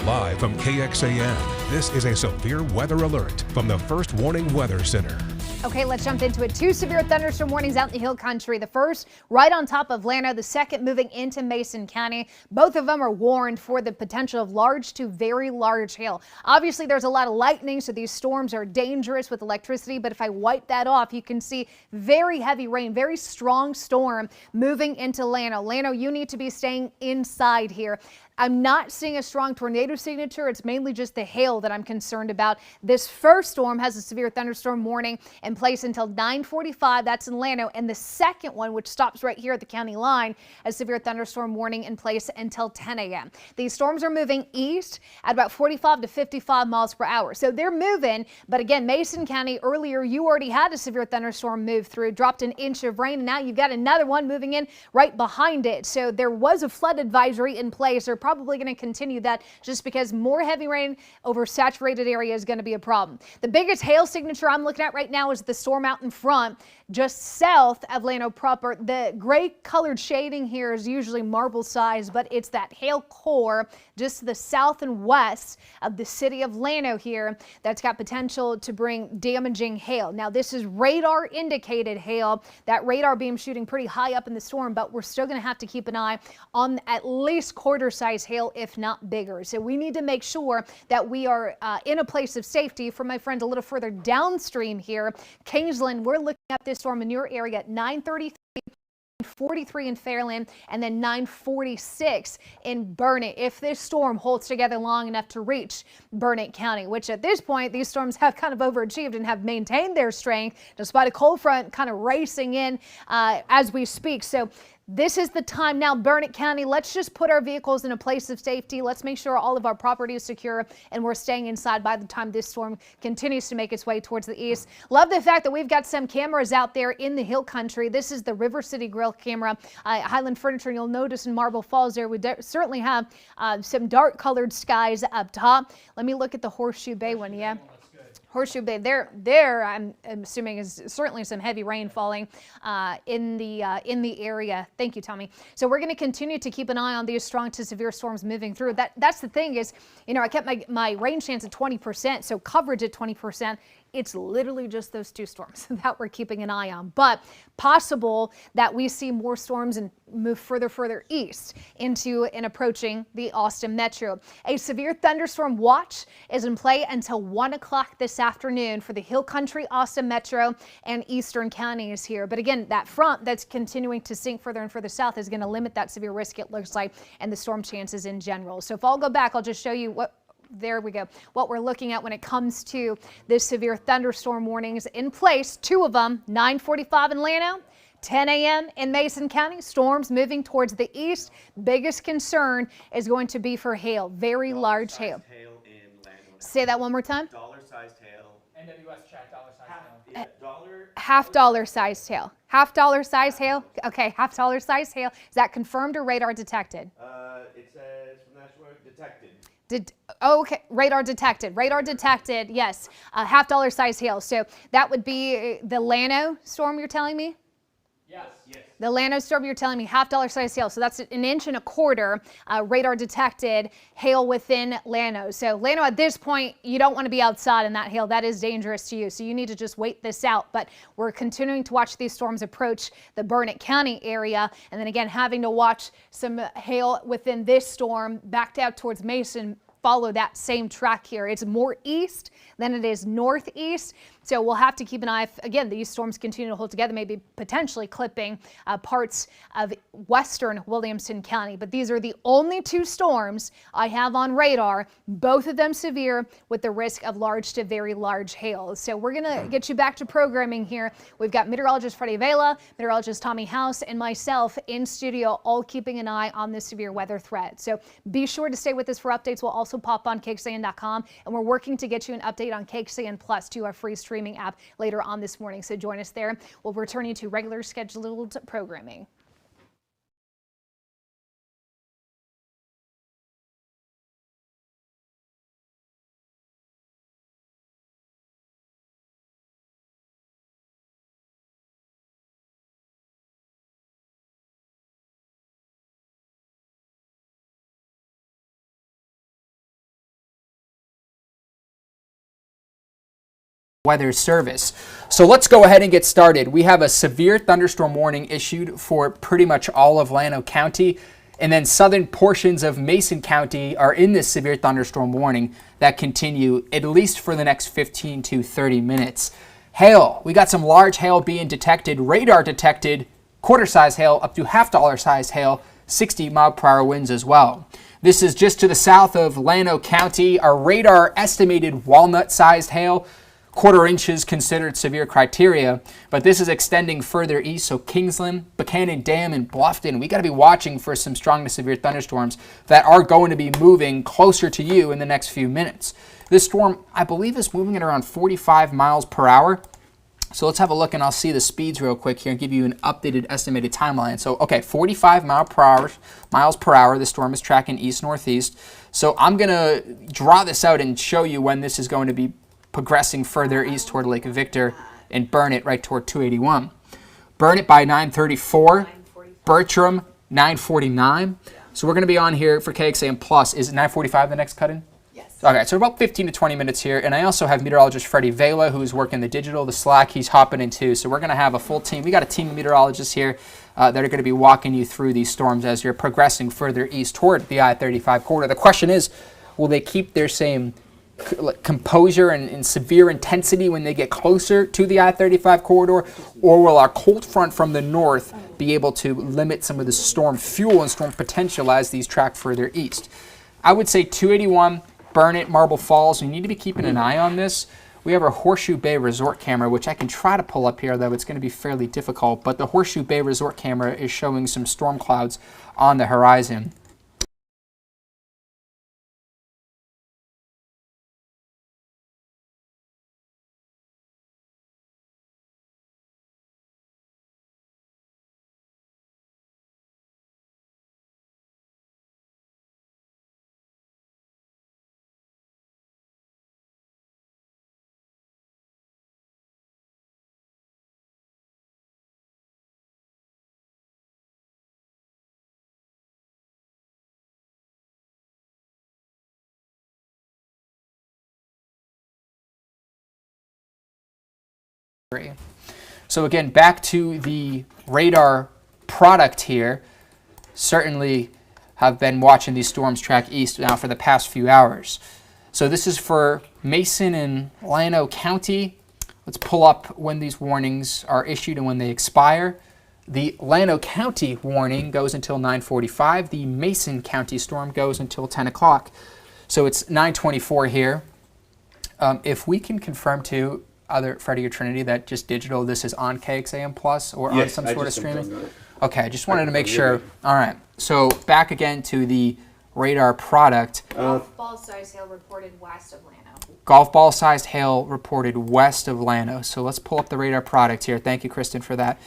Live from KXAN, this is a severe weather alert from the First Warning Weather Center. Okay, let's jump into it. Two severe thunderstorm warnings out in the Hill Country. The first right on top of Llano, the second moving into Mason County. Both of them are warned for the potential of large to very large hail. Obviously, there's a lot of lightning, so these storms are dangerous with electricity. But if I wipe that off, you can see very heavy rain, very strong storm moving into Llano. Llano, you need to be staying inside here. I'm not seeing a strong tornado signature. It's mainly just the hail that I'm concerned about. This first storm has a severe thunderstorm warning in place until 9:45. That's in Llano. And the second one, which stops right here at the county line, a severe thunderstorm warning in place until 10 a.m. These storms are moving east at about 45 to 55 miles per hour. So they're moving. But again, Mason County earlier, you already had a severe thunderstorm move through, dropped an inch of rain. And now you've got another one moving in right behind it. So there was a flood advisory in place. They're probably going to continue that just because more heavy rain over saturated area is going to be a problem. The biggest hail signature I'm looking at right now is the storm out in front, just south of Llano proper. The gray colored shading here is usually marble size, but it's that hail core just to the south and west of the city of Llano here that's got potential to bring damaging hail. Now, this is radar indicated hail. That radar beam shooting pretty high up in the storm, but we're still going to have to keep an eye on at least quarter size hail, if not bigger. So we need to make sure that we are in a place of safety. For my friend a little further downstream here, Kingsland, we're looking at this storm in your area at 9:33. 43 in Fairland, and then 9:46 in Burnett if this storm holds together long enough to reach Burnett County, which at this point these storms have kind of overachieved and have maintained their strength despite a cold front kind of racing in as we speak. So this is the time now, Burnett County. Let's just put our vehicles in a place of safety. Let's make sure all of our property is secure and we're staying inside by the time this storm continues to make its way towards the east. Love the fact that we've got some cameras out there in the Hill Country. This is the River City Grill camera. Highland Furniture, you'll notice in Marble Falls there, we certainly have some dark colored skies up top. Let me look at the Horseshoe Bay one. Yeah. Horseshoe Bay, there I'm assuming is certainly some heavy rain falling in the area. Thank you, Tommy. So we're going to continue to keep an eye on these strong to severe storms moving through. That's the thing is, you know, I kept my rain chance at 20%, so coverage at 20%. It's literally just those two storms that we're keeping an eye on, but possible that we see more storms and move further east into and approaching the Austin metro. A severe thunderstorm watch is in play until 1 o'clock this afternoon for the Hill Country, Austin metro, and eastern counties here. But again, that front that's continuing to sink further and further south is going to limit that severe risk, it looks like, and the storm chances in general. So if I'll go back, I'll just show you there we go. What we're looking at when it comes to this severe thunderstorm warnings in place, two of them, 9:45 in Llano, 10 a.m. in Mason County. Storms moving towards the east. Biggest concern is going to be for hail, very large hail. Say that one more time. Dollar-sized hail. NWS chat, dollar-sized hail. Half dollar sized hail. Half dollar size hail. Okay, half dollar size hail. Is that confirmed or radar detected? It says from National Weather detected. Okay, radar detected. Radar detected, yes. Half dollar size hail. So that would be the Llano storm you're telling me? Yes. The Llano storm you're telling me, half dollar size hail. So that's 1.25 inches radar detected hail within Llano. So Llano, at this point, you don't want to be outside in that hail. That is dangerous to you. So you need to just wait this out. But we're continuing to watch these storms approach the Burnett County area. And then again, having to watch some hail within this storm backed out towards Mason. Follow that same track here. It's more east than it is northeast. So we'll have to keep an eye if, again, these storms continue to hold together, maybe potentially clipping parts of western Williamson County. But these are the only two storms I have on radar, both of them severe with the risk of large to very large hail. So we're going to get you back to programming here. We've got meteorologist Freddie Vela, meteorologist Tommy House, and myself in studio, all keeping an eye on this severe weather threat. So be sure to stay with us for updates. We'll also pop on KXAN.com, and we're working to get you an update on KXAN Plus to our free streaming app later on this morning. So join us there. We'll return you to regular scheduled programming. Weather Service. So let's go ahead and get started. We have a severe thunderstorm warning issued for pretty much all of Llano County, and then southern portions of Mason County are in this severe thunderstorm warning that continue at least for the next 15 to 30 minutes. Hail. We got some large hail being detected, radar detected, quarter-size hail up to half-dollar-sized hail, 60-mile-per-hour winds as well. This is just to the south of Llano County. Our radar estimated walnut-sized hail, quarter inches considered severe criteria, but this is extending further east, so Kingsland, Buchanan Dam, and Bluffton. We got to be watching for some strong to severe thunderstorms that are going to be moving closer to you in the next few minutes. This storm, I believe, is moving at around 45 miles per hour. So let's have a look, and I'll see the speeds real quick here and give you an updated estimated timeline. So, okay, 45 miles per hour. The storm is tracking east-northeast. So I'm going to draw this out and show you when this is going to be progressing further east toward Lake Victor and burn it right toward 281. Burn it by 9:34. Bertram, 9:49. So we're going to be on here for KXAM Plus. Is it 9:45 the next cut-in? Yes. Okay, so about 15 to 20 minutes here. And I also have meteorologist Freddie Vela, who's working the digital, the Slack. He's hopping in too. So we're going to have a full team. We got a team of meteorologists here that are going to be walking you through these storms as you're progressing further east toward the I-35 corridor. The question is, will they keep their same composure and severe intensity when they get closer to the I-35 corridor, or will our cold front from the north be able to limit some of the storm fuel and storm potential as these track further east? I would say 281, Burn It, Marble Falls. We need to be keeping an eye on this. We have our Horseshoe Bay Resort camera, which I can try to pull up here, though it's going to be fairly difficult, but the Horseshoe Bay Resort camera is showing some storm clouds on the horizon. So again, back to the radar product here. Certainly have been watching these storms track east now for the past few hours. So this is for Mason and Llano County. Let's pull up when these warnings are issued and when they expire. The Llano County warning goes until 9:45. The Mason County storm goes until 10 o'clock. So it's 9:24 here. If we can confirm to other Freddie or Trinity that just digital, this is on KXAM Plus or on some sort of streaming? Okay, I just wanted to make sure. All right, so back again to the radar product. Golf ball size hail reported west of Llano. Golf ball sized hail reported west of Llano. So let's pull up the radar product here. Thank you, Kristen, for that.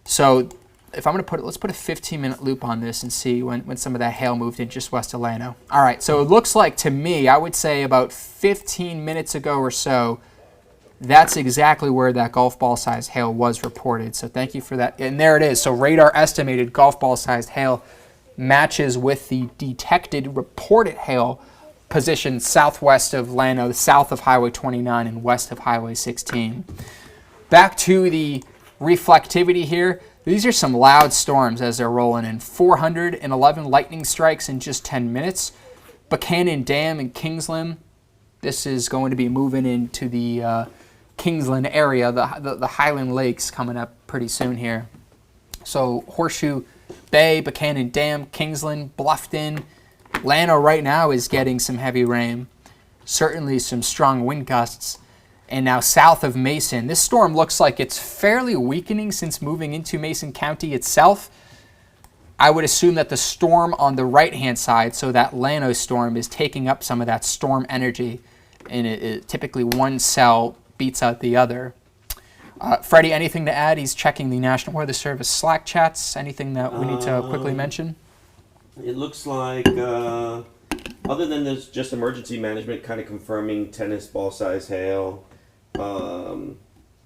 So if I'm going to put it, let's put a 15-minute loop on this and see when some of that hail moved in just west of Llano. All right, so it looks like to me, I would say about 15 minutes ago or so, that's exactly where that golf ball sized hail was reported. So thank you for that. And there it is. So radar estimated golf ball sized hail matches with the detected reported hail positioned southwest of Llano, south of Highway 29 and west of Highway 16. Back to the reflectivity here. These are some loud storms as they're rolling in. 411 lightning strikes in just 10 minutes. Buchanan Dam in Kingsland. This is going to be moving into the Kingsland area, the Highland Lakes coming up pretty soon here. So Horseshoe Bay, Buchanan Dam, Kingsland, Bluffton. Llano right now is getting some heavy rain. Certainly some strong wind gusts. And now south of Mason, this storm looks like it's fairly weakening since moving into Mason County itself. I would assume that the storm on the right-hand side, so that Llano storm, is taking up some of that storm energy. And it typically one cell beats out the other. Freddie, anything to add? He's checking the National Weather Service Slack chats. Anything that we need to quickly mention? It looks like, other than this, just emergency management kind of confirming tennis ball size hail,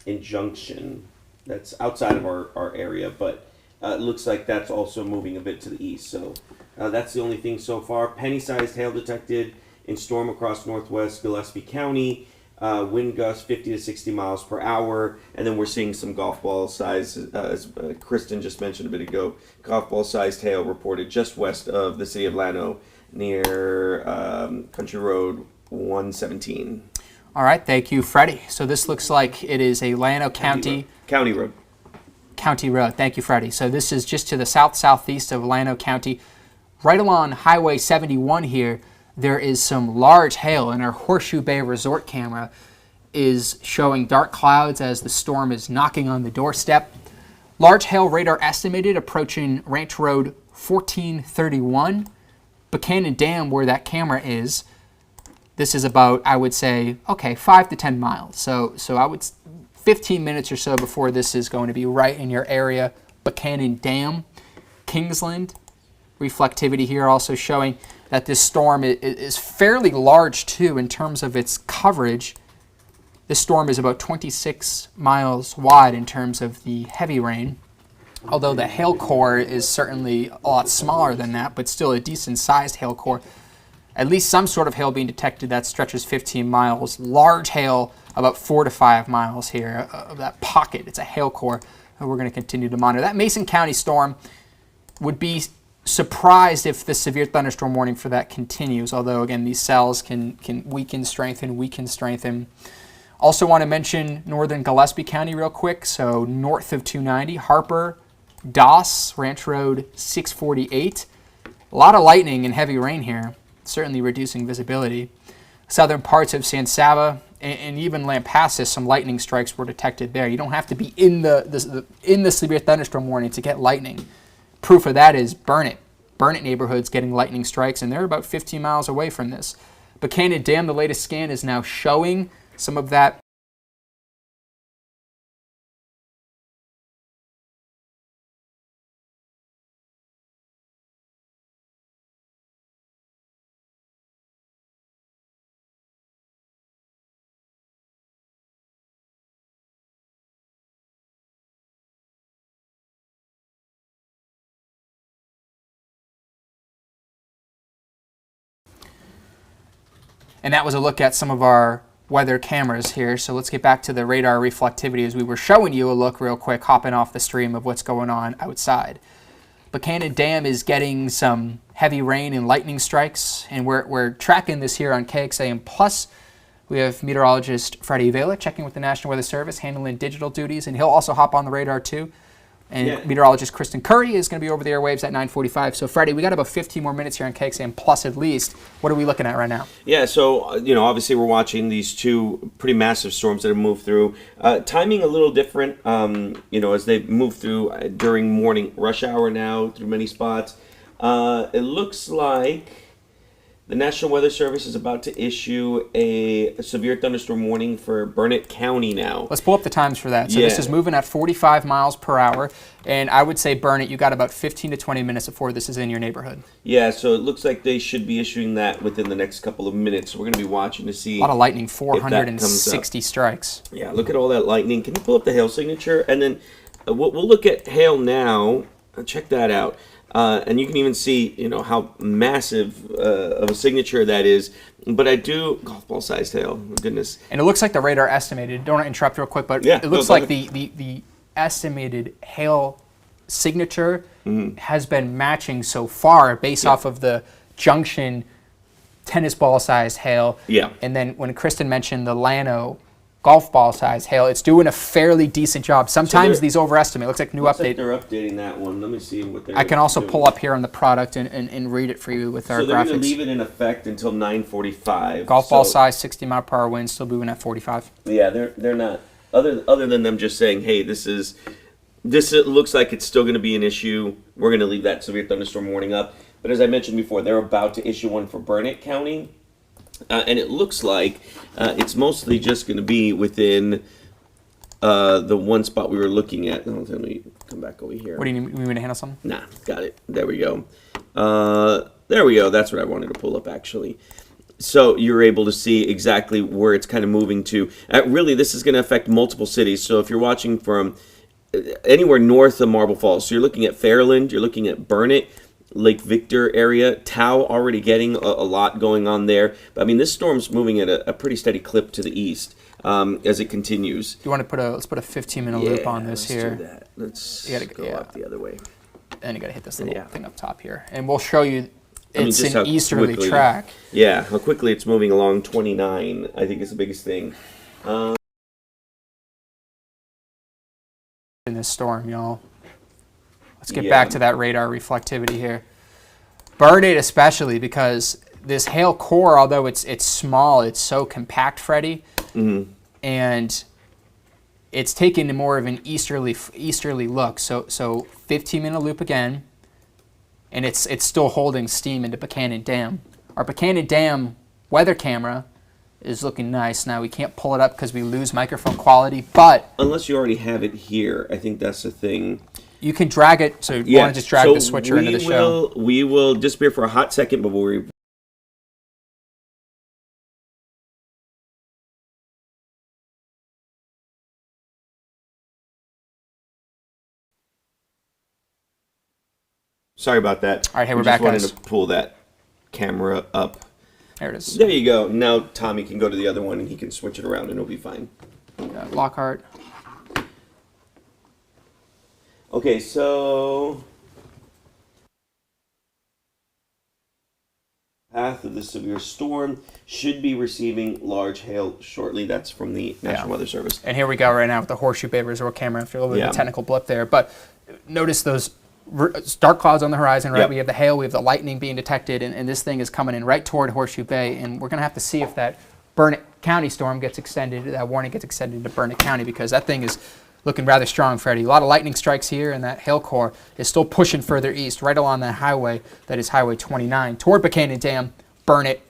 injunction. That's outside of our area, but it looks like that's also moving a bit to the east. So that's the only thing so far. Penny-sized hail detected in storm across northwest Gillespie County. Wind gusts 50 to 60 miles per hour, and then we're seeing some golf ball size, as Kristen just mentioned a bit ago, golf ball sized hail reported just west of the city of Llano near Country Road 117. All right, thank you, Freddie. So this looks like it is a Llano County Road. County road. Thank you, Freddie. So this is just to the southeast of Llano County. Right along Highway 71 here, there is some large hail, and our Horseshoe Bay Resort camera is showing dark clouds as the storm is knocking on the doorstep. Large hail radar estimated approaching Ranch Road 1431. Buchanan Dam, where that camera is, this is about, I would say, okay, 5 to 10 miles. So I would 15 minutes or so before this is going to be right in your area. Buchanan Dam, Kingsland, reflectivity here also showing that this storm is fairly large too in terms of its coverage. This storm is about 26 miles wide in terms of the heavy rain, although the hail core is certainly a lot smaller than that, but still a decent sized hail core. At least some sort of hail being detected that stretches 15 miles. Large hail about 4 to 5 miles here of that pocket. It's a hail core that we're going to continue to monitor. That Mason County storm would be surprised if the severe thunderstorm warning for that continues, although again these cells can weaken, strengthen. Also want to mention northern Gillespie County real quick. So north of 290, Harper, Doss, Ranch Road 648. A lot of lightning and heavy rain here, certainly reducing visibility. Southern parts of San Saba and even Lampasas, some lightning strikes were detected there. You don't have to be in the severe thunderstorm warning to get lightning. Proof of that is Burnett. Burnett neighborhood's getting lightning strikes, and they're about 15 miles away from this. Buchanan Dam, the latest scan, is now showing some of that. And that was a look at some of our weather cameras here. So let's get back to the radar reflectivity as we were showing you a look real quick, hopping off the stream of what's going on outside. Buchanan Dam is getting some heavy rain and lightning strikes, and we're tracking this here on KXAM Plus. We have meteorologist Freddie Vela checking with the National Weather Service, handling digital duties, and he'll also hop on the radar too. And meteorologist Kristen Curry is going to be over the airwaves at 9:45. So, Freddie, we got about 15 more minutes here on KXAM Plus at least. What are we looking at right now? Yeah, so, obviously we're watching these two pretty massive storms that have moved through. Timing a little different, as they move through during morning rush hour now through many spots. It looks like the National Weather Service is about to issue a severe thunderstorm warning for Burnett County now. Let's pull up the times for that. So this is moving at 45 miles per hour, and I would say Burnett, you got about 15 to 20 minutes before this is in your neighborhood. Yeah, so it looks like they should be issuing that within the next couple of minutes. So we're going to be watching to see. A lot of lightning, 460 strikes. Yeah, look at all that lightning. Can you pull up the hail signature? And then we'll look at hail now. Check that out. And you can even see, how massive of a signature that is. But I do golf ball sized hail. My goodness. And it looks like the radar estimated. Don't interrupt real quick, but it looks like the estimated hail signature has been matching so far based off of the junction tennis ball sized hail. Yeah. And then when Kristen mentioned the Llano golf ball size hail, it's doing a fairly decent job. Sometimes these overestimate. Looks like new update. Like they're updating that one. Let me see what they're I can also doing. pull up here on the product and read it for you with our graphics. So they're going to leave it in effect until 9:45. Golf ball size, 60 mile per hour wind, still moving at 45. Yeah, they're not. Other than them just saying, hey, this looks like it's still going to be an issue. We're going to leave that severe thunderstorm warning up. But as I mentioned before, they're about to issue one for Burnett County. And it looks like it's mostly just going to be within the one spot we were looking at. Let me come back over here. What do you need me to handle something? Nah, got it. There we go. There we go. That's what I wanted to pull up, actually. So you're able to see exactly where it's kind of moving to. Really, this is going to affect multiple cities. So if you're watching from anywhere north of Marble Falls, so you're looking at Fairland, you're looking at Burnett, Lake Victor area. Tau already getting a lot going on there. But I mean, this storm's moving at a pretty steady clip to the east as it continues. You want to let's put a 15-minute loop on this here. Do that. Let's go up the other way. And you got to hit this little thing up top here. And we'll show you it's just an how easterly quickly- track. Yeah, how quickly it's moving along. 29, I think, is the biggest thing. In this storm, y'all. Let's get back to that radar reflectivity here. Burn it especially because this hail core, although it's small, it's so compact, Freddie, and it's taking more of an easterly look. So 15-minute loop again, and it's still holding steam into Buchanan Dam. Our Buchanan Dam weather camera is looking nice. Now we can't pull it up because we lose microphone quality, but Unless you already have it here, I think that's the thing. you can drag it. So you want to just drag the switcher into the show. We will disappear for a hot second, but we'll Sorry about that. All right, hey, we're We back, just wanted guys. to pull that camera up. There it is. There you go. Now Tommy can go to the other one and he can switch it around and it'll be fine. Lockhart. Okay, so path of the severe storm should be receiving large hail shortly. That's from the National Weather Service. And here we go right now with the Horseshoe Bay Resort camera after a little bit of a technical blip there. But notice those dark clouds on the horizon, right? Yep. We have the hail, we have the lightning being detected, and this thing is coming in right toward Horseshoe Bay. And we're going to have to see if that Burnett County storm gets extended, that warning gets extended to Burnett County, because that thing is looking rather strong, Freddie. A lot of lightning strikes here, and that hail core is still pushing further east, right along that highway that is Highway 29, toward Buchanan Dam, Burnett,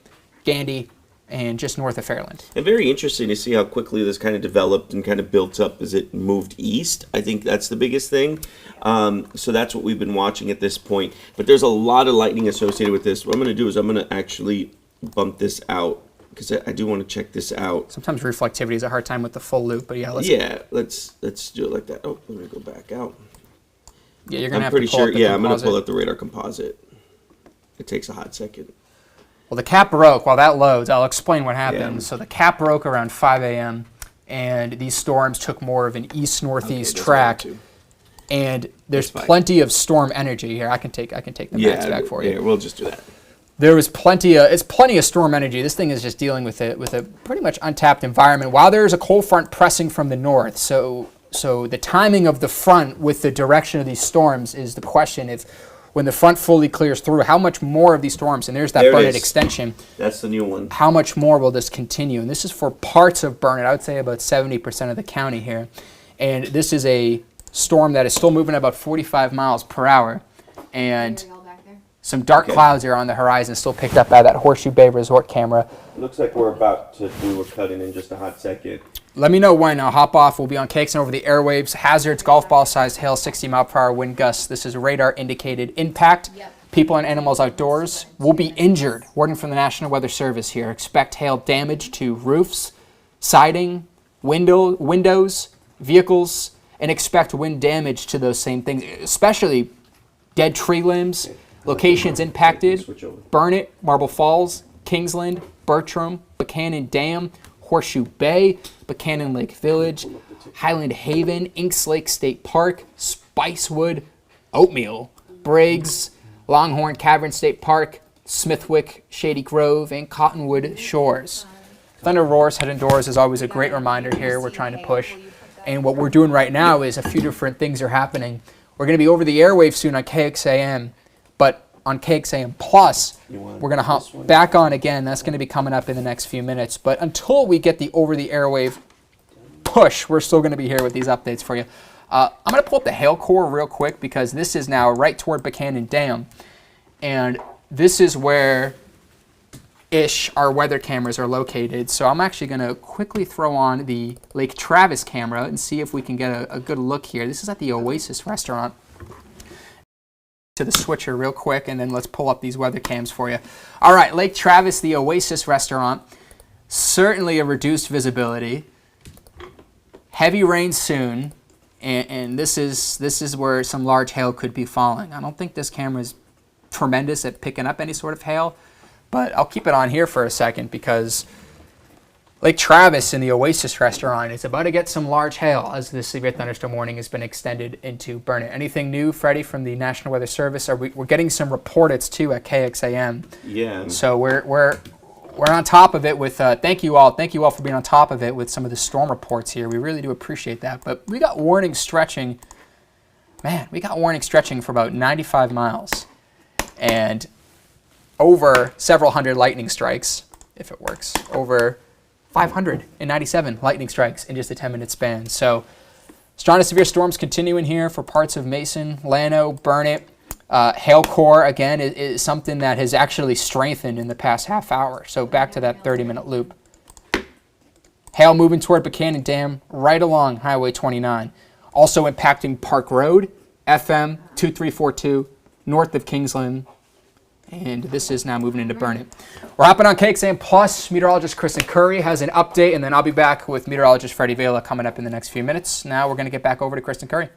Gandy, and just north of Fairland. And very interesting to see how quickly this kind of developed and kind of built up as it moved east. I think that's the biggest thing. So that's what we've been watching at this point. But there's a lot of lightning associated with this. What I'm going to do is I'm going to actually bump this out because I do want to check this out. Sometimes reflectivity is a hard time with the full loop, but yeah, let's do it like that. Oh, let me go back out. Yeah, you're gonna I'm have pretty to pull sure. up the Yeah, I'm going to composite. pull out the radar composite. It takes a hot second. Well, the cap broke. While that loads, I'll explain what happened. Yeah. So the cap broke around 5 a.m., and these storms took more of an east-northeast track. And there's plenty of storm energy here. I can take the max back for you. Yeah, we'll just do that. There was plenty of storm energy. This thing is just dealing with a pretty much untapped environment. While there's a cold front pressing from the north, so the timing of the front with the direction of these storms is the question. If when the front fully clears through, how much more of these storms, and there's that There it Burnett is. extension. That's the new one. How much more will this continue? And this is for parts of Burnett. I would say about 70% of the county here. And this is a storm that is still moving at about 45 miles per hour. And some dark clouds are on the horizon, still picked up by that Horseshoe Bay Resort camera. Looks like we're about to do a cut-in just a hot second. Let me know when. I'll hop off. We'll be on KXN over the airwaves. Hazards, golf ball-sized hail, 60-mile-per-hour wind gusts. This is radar-indicated impact. People and animals outdoors will be injured. Wording from the National Weather Service here. Expect hail damage to roofs, siding, windows, vehicles, and expect wind damage to those same things, especially dead tree limbs, locations impacted, Burnett, Marble Falls, Kingsland, Bertram, Buchanan Dam, Horseshoe Bay, Buchanan Lake Village, Highland Haven, Inks Lake State Park, Spicewood, Oatmeal, Briggs, Longhorn Cavern State Park, Smithwick, Shady Grove, and Cottonwood Shores. Thunder Roars, Head Indoors is always a great reminder here. We're trying to push. And what we're doing right now is a few different things are happening. We're going to be over the airwaves soon on KXAM, but on KXAM Plus, we're going to hop back on again. That's going to be coming up in the next few minutes. But until we get the over-the-airwave push, we're still going to be here with these updates for you. I'm going to pull up the hail core real quick because this is now right toward Buchanan Dam. And this is where our weather cameras are located. So I'm actually going to quickly throw on the Lake Travis camera and see if we can get a good look here. This is at the Oasis restaurant. To the switcher real quick, and then let's pull up these weather cams for you. All right, Lake Travis, the Oasis restaurant. Certainly a reduced visibility. Heavy rain soon, and this is where some large hail could be falling. I don't think this camera is tremendous at picking up any sort of hail, but I'll keep it on here for a second because Lake Travis in the Oasis restaurant is about to get some large hail as this severe thunderstorm warning has been extended into Burnett. Anything new, Freddie, from the National Weather Service? We're getting some reports too at KXAM. Yeah. So we're on top of it with. Thank you all for being on top of it with some of the storm reports here. We really do appreciate that. But we got warning stretching. Man, we got warning stretching for about 95 miles, and over several hundred lightning strikes, if it works. Over 597 lightning strikes in just a 10-minute span. So strong to severe storms continuing here for parts of Mason, Llano, Burnett. Hail core, again, is something that has actually strengthened in the past half hour. So back to that 30-minute loop. Hail moving toward Buchanan Dam right along Highway 29. Also impacting Park Road, FM 2342, north of Kingsland. And this is now moving into Burnett. We're hopping on KXAM Plus. Meteorologist Kristen Curry has an update, and then I'll be back with meteorologist Freddie Vela coming up in the next few minutes. Now we're going to get back over to Kristen Curry.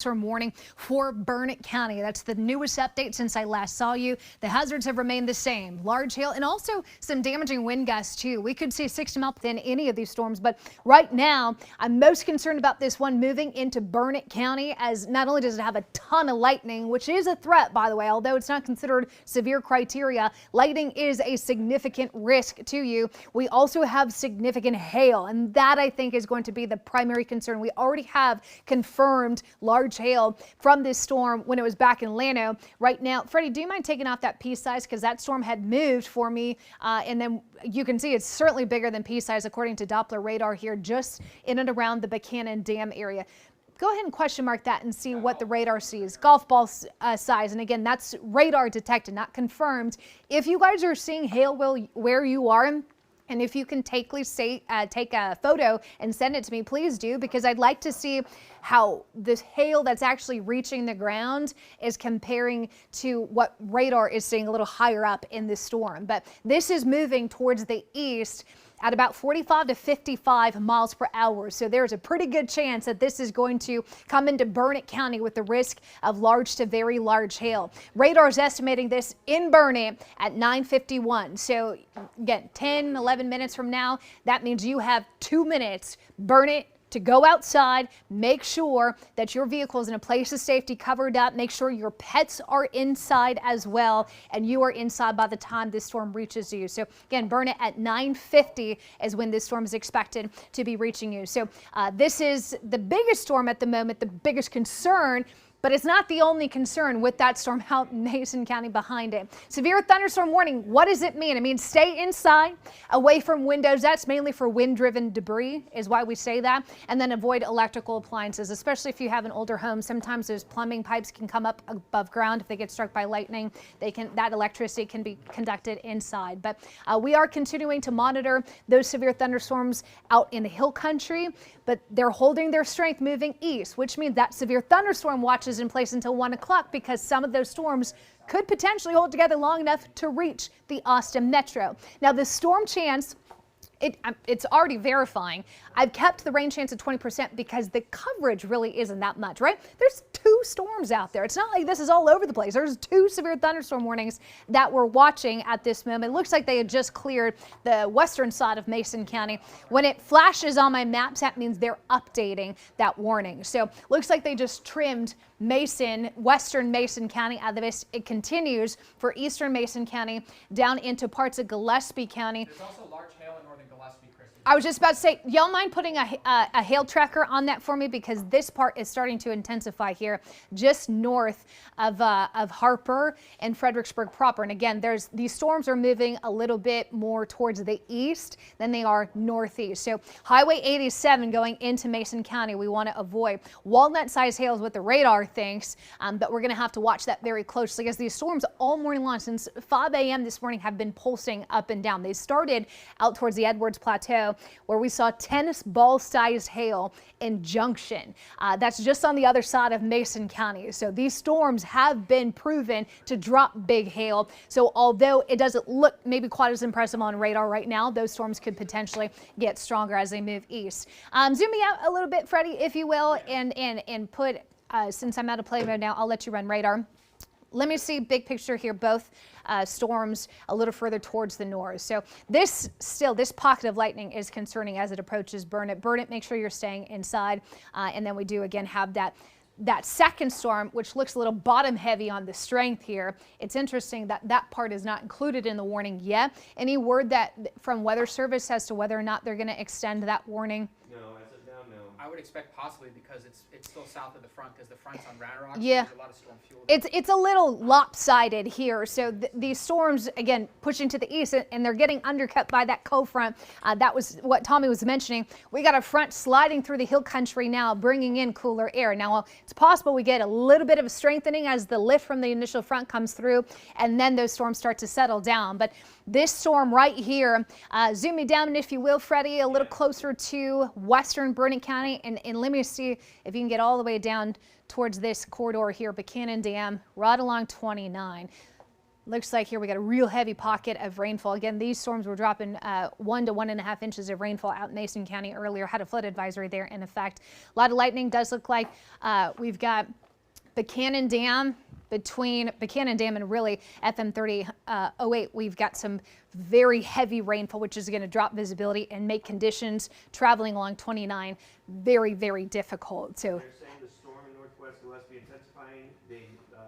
Warning for Burnett County. That's the newest update since I last saw you. The hazards have remained the same. Large hail and also some damaging wind gusts too. We could see 60 miles within any of these storms, but right now I'm most concerned about this one moving into Burnett County, as not only does it have a ton of lightning, which is a threat, by the way, although it's not considered severe criteria. Lightning is a significant risk to you. We also have significant hail, and that I think is going to be the primary concern. We already have confirmed large hail from this storm when it was back in Llano. Right now, Freddie, do you mind taking off that pea-size, because that storm had moved for me, and then you can see it's certainly bigger than pea-size according to Doppler radar here, just in and around the Buchanan Dam area. Go ahead and question mark that and see what the radar sees. Golf ball size, and again, that's radar detected, not confirmed. If you guys are seeing hail where you are, and if you can take a photo and send it to me, please do, because I'd like to see how this hail that's actually reaching the ground is comparing to what radar is seeing a little higher up in this storm. But this is moving towards the east at about 45 to 55 miles per hour. So there's a pretty good chance that this is going to come into Burnett County with the risk of large to very large hail. Radar is estimating this in Burnett at 9:51. So again, 10, 11 minutes from now, that means you have 2 minutes, Burnett, to go outside, make sure that your vehicle is in a place of safety, covered up, make sure your pets are inside as well, and you are inside by the time this storm reaches you. So again, Burnett at 9:50 is when this storm is expected to be reaching you. So this is the biggest storm at the moment, the biggest concern. But it's not the only concern with that storm out in Mason County behind it. Severe thunderstorm warning, what does it mean? It means stay inside, away from windows. That's mainly for wind-driven debris is why we say that. And then avoid electrical appliances, especially if you have an older home. Sometimes those plumbing pipes can come up above ground. If they get struck by lightning, that electricity can be conducted inside. But we are continuing to monitor those severe thunderstorms out in the hill country, but they're holding their strength moving east, which means that severe thunderstorm watch is in place until 1 o'clock, because some of those storms could potentially hold together long enough to reach the Austin metro. Now, the storm chance, it's already verifying. I've kept the rain chance at 20% because the coverage really isn't that much, right? There's 2 storms out there. It's not like this is all over the place. There's 2 severe thunderstorm warnings that we're watching at this moment. It looks like they had just cleared the western side of Mason County. When it flashes on my maps, that means they're updating that warning. So looks like they just trimmed Mason, western Mason County out of this. It continues for eastern Mason County down into parts of Gillespie County. There's also large hail in northern Gillespie, Kristen. I was just about to say, y'all mind putting a hail tracker on that for me, because this part is starting to intensify here just north of Harper and Fredericksburg proper. And again, these storms are moving a little bit more towards the east than they are northeast. So Highway 87 going into Mason County, we want to avoid. Walnut-sized hail is what the radar thinks, but we're going to have to watch that very closely, as these storms all morning long since 5 a.m. this morning have been pulsing up and down. They started out towards the Edwards Plateau, where we saw tennis ball sized hail in Junction. That's just on the other side of Mason County. So these storms have been proven to drop big hail. So although it doesn't look maybe quite as impressive on radar right now, those storms could potentially get stronger as they move east. Zoom me out a little bit, Freddie, if you will, and put, since I'm out of play mode now, I'll let you run radar. Let me see big picture here, both storms a little further towards the north. So this pocket of lightning is concerning as it approaches Burnett. Burnett, make sure you're staying inside. And then we do again have that second storm, which looks a little bottom heavy on the strength here. It's interesting that that part is not included in the warning yet. Any word from Weather Service as to whether or not they're going to extend that warning? No, as of now, no. I would expect possibly, because it's still south of the front, because the front's on Round Rock. Yeah. So there's a lot of storm fuel. It's a little lopsided here. So these storms, again, pushing to the east, and they're getting undercut by that cold front. That was what Tommy was mentioning. We got a front sliding through the hill country now, bringing in cooler air. Now, it's possible we get a little bit of a strengthening as the lift from the initial front comes through, and then those storms start to settle down. But this storm right here, zoom me down, if you will, Freddie, a little closer to western Burnett County, and let me see if you can get all the way down towards this corridor here, Buchanan Dam, right along 29. Looks like here we got a real heavy pocket of rainfall. Again, these storms were dropping 1 to 1.5 inches of rainfall out in Mason County earlier. Had a flood advisory there in effect. A lot of lightning. Does look like we've got Buchanan Dam. Between Buchanan Dam and really FM 3008, we've got some very heavy rainfall, which is going to drop visibility and make conditions traveling along 29 very, very difficult. So They're saying the storm in northwest Gillespie intensifying. They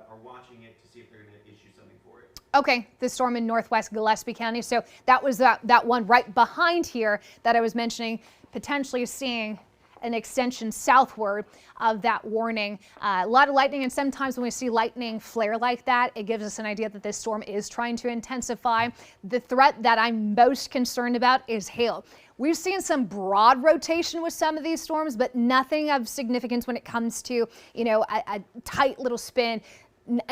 are watching it to see if they're going to issue something for it. okay, the storm in northwest Gillespie County. So that was that one right behind here that I was mentioning, potentially seeing an extension southward of that warning. A lot of lightning, and sometimes when we see lightning flare like that, it gives us an idea that this storm is trying to intensify. The threat that I'm most concerned about is hail. We've seen some broad rotation with some of these storms, but nothing of significance when it comes to, you know, a tight little spin.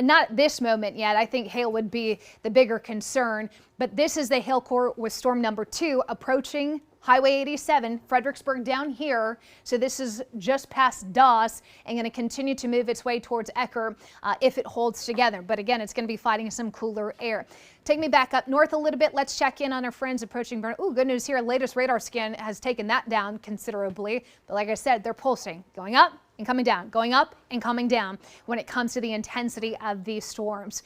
Not at this moment yet. I think hail would be the bigger concern, but this is the hail core with storm number 2 approaching Highway 87, Fredericksburg down here. So this is just past Doss and going to continue to move its way towards Ecker if it holds together. But again, it's going to be fighting some cooler air. Take me back up north a little bit. Let's check in on our friends approaching Burnett. Ooh, good news here. Latest radar scan has taken that down considerably. But like I said, they're pulsing, going up and coming down, going up and coming down when it comes to the intensity of these storms.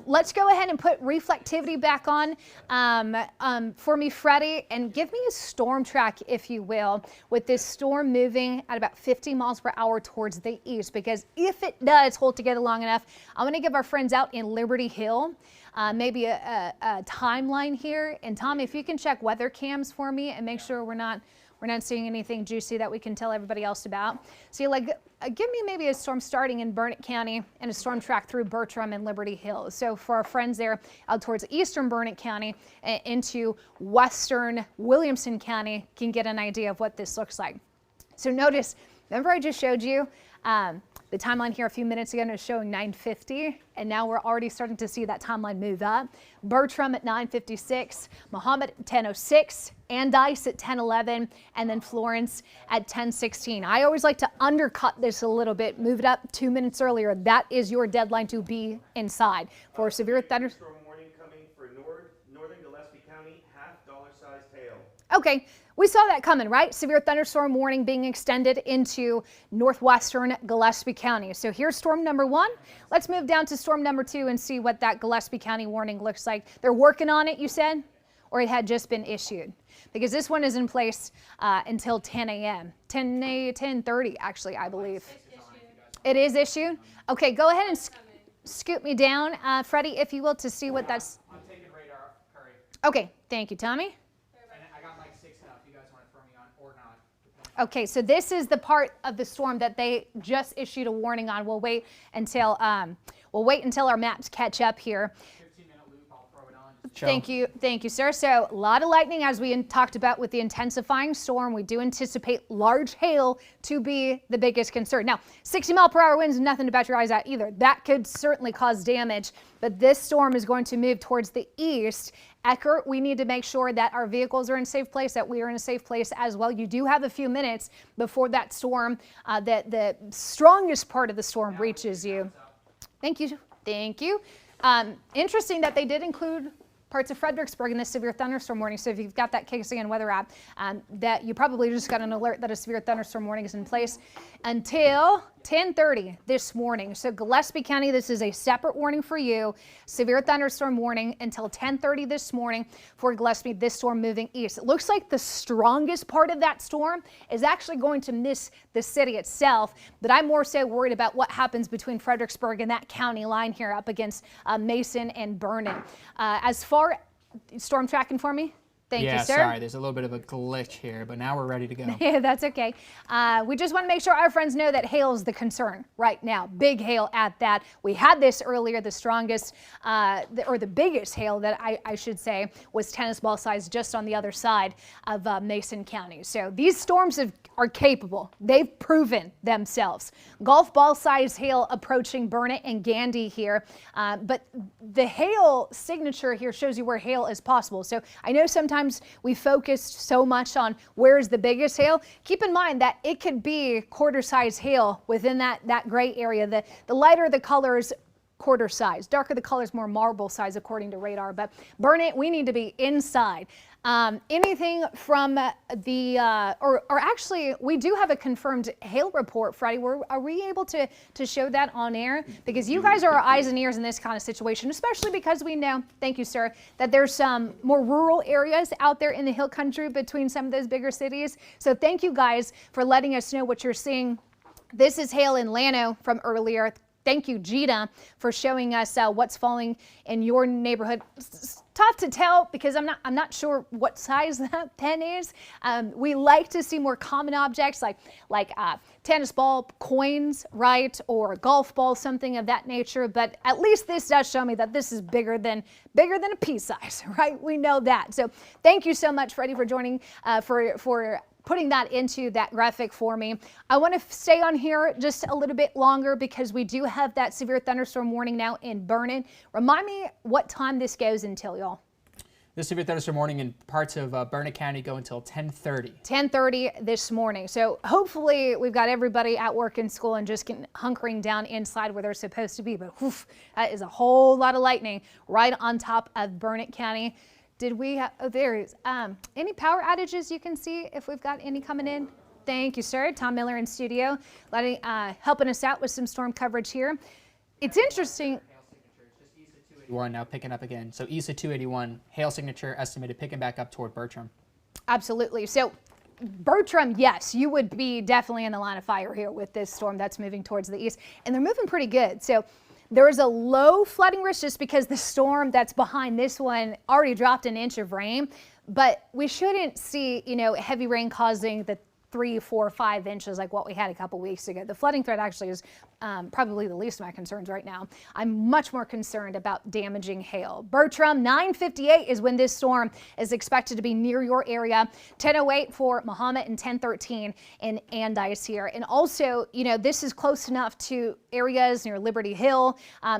Let's go ahead and put reflectivity back on for me, Freddie, and give me a storm track, if you will, with this storm moving at about 50 miles per hour towards the east, because if it does hold together long enough, I'm going to give our friends out in Liberty Hill maybe a timeline here. And Tom, if you can check weather cams for me and make sure we're not seeing anything juicy that we can tell everybody else about. So like, give me maybe a storm starting in Burnett County and a storm track through Bertram and Liberty Hills. So for our friends there out towards eastern Burnett County into western Williamson County can get an idea of what this looks like. So notice, remember I just showed you the timeline here a few minutes ago is showing 9:50, and now we're already starting to see that timeline move up. Bertram at 9:56, Mahomet at 10:06, Andice at 10:11, and then Florence at 10:16. I always like to undercut this a little bit, move it up 2 minutes earlier. That is your deadline to be inside. For severe thunderstorm Warning coming for northern Gillespie County, $half-dollar-sized hail. Okay, we saw that coming, right? Severe thunderstorm warning being extended into northwestern Gillespie County. So here's storm number 1. Let's move down to storm number 2 and see what that Gillespie County warning looks like. They're working on it, you said? Or it had just been issued? Because this one is in place until 10 a.m. 10:30 actually, I believe. It is issued? Okay, go ahead and scoot me down, Freddie, if you will, to see what that's. I'm taking radar, Curry. Okay, thank you, Tommy. And I got mic 6 now if you guys want to Okay, so this is the part of the storm that they just issued a warning on. We'll wait until our maps catch up here. 15-minute loop, I'll throw it on. Thank you, sir. So a lot of lightning, as we talked about with the intensifying storm. We do anticipate large hail to be the biggest concern. Now, 60-mile-per-hour winds, nothing to bat your eyes at either. That could certainly cause damage, but this storm is going to move towards the east. Eckert, we need to make sure that our vehicles are in a safe place, that we are in a safe place as well. You do have a few minutes before that storm, the strongest part of the storm reaches you. Thank you. Thank you. Interesting that they did include parts of Fredericksburg in this severe thunderstorm warning. So if you've got that KCN weather app, that you probably just got an alert that a severe thunderstorm warning is in place until 10:30 this morning. So Gillespie County, this is a separate warning for you. Severe thunderstorm warning until 10:30 this morning for Gillespie, this storm moving east. It looks like the strongest part of that storm is actually going to miss the city itself, but I'm more so worried about what happens between Fredericksburg and that county line here up against Mason and Vernon. As far storm tracking for me? Thank you, sir. Sorry, there's a little bit of a glitch here, but now we're ready to go. Yeah, that's okay. We just want to make sure our friends know that hail is the concern right now. Big hail at that. We had this earlier, the strongest, or the biggest hail that I should say was tennis ball size just on the other side of Mason County. So these storms are capable. They've proven themselves. Golf ball size hail approaching Burnett and Gandy here. But the hail signature here shows you where hail is possible. So I know sometimes we focused so much on where's the biggest hail. Keep in mind that it could be quarter size hail within that gray area. The lighter the colors, quarter size. Darker the colors, more marble size according to radar. But Burnett, we need to be inside. Anything from or actually, we do have a confirmed hail report, Freddie. Are we able to show that on air? Because you guys are our eyes and ears in this kind of situation, especially because we know, thank you, sir, that there's some more rural areas out there in the hill country between some of those bigger cities. So thank you guys for letting us know what you're seeing. This is hail in Llano from earlier. Thank you, Gina, for showing us what's falling in your neighborhood. It's tough to tell because I'm not sure what size that pen is. We like to see more common objects like tennis ball, coins, right, or a golf ball, something of that nature. But at least this does show me that this is bigger than a pea size, right? We know that. So thank you so much, Freddie, for joining for putting that into that graphic for me. I want to stay on here just a little bit longer because we do have that severe thunderstorm warning now in Vernon. Remind me what time this goes until, y'all. This severe thunderstorm warning in parts of Burnett County go until 10:30. 10:30 this morning. So hopefully we've got everybody at work and school and just hunkering down inside where they're supposed to be. But whew, that is a whole lot of lightning right on top of Burnett County. Did we have, there is, any power outages you can see if we've got any coming in? Thank you, sir. Tom Miller in studio, helping us out with some storm coverage here. It's interesting. Just east of 281 now picking up again. So east of 281, hail signature estimated picking back up toward Bertram. Absolutely. So Bertram, yes, you would be definitely in the line of fire here with this storm that's moving towards the east. And they're moving pretty good. So there is a low flooding risk just because the storm that's behind this one already dropped an inch of rain, but we shouldn't see, heavy rain causing the 3, 4, 5 inches like what we had a couple weeks ago. The flooding threat actually is probably the least of my concerns right now. I'm much more concerned about damaging hail. Bertram, 9:58 is when this storm is expected to be near your area. 10:08 for Mahomet and 10:13 in Andice here. And also, this is close enough to areas near Liberty Hill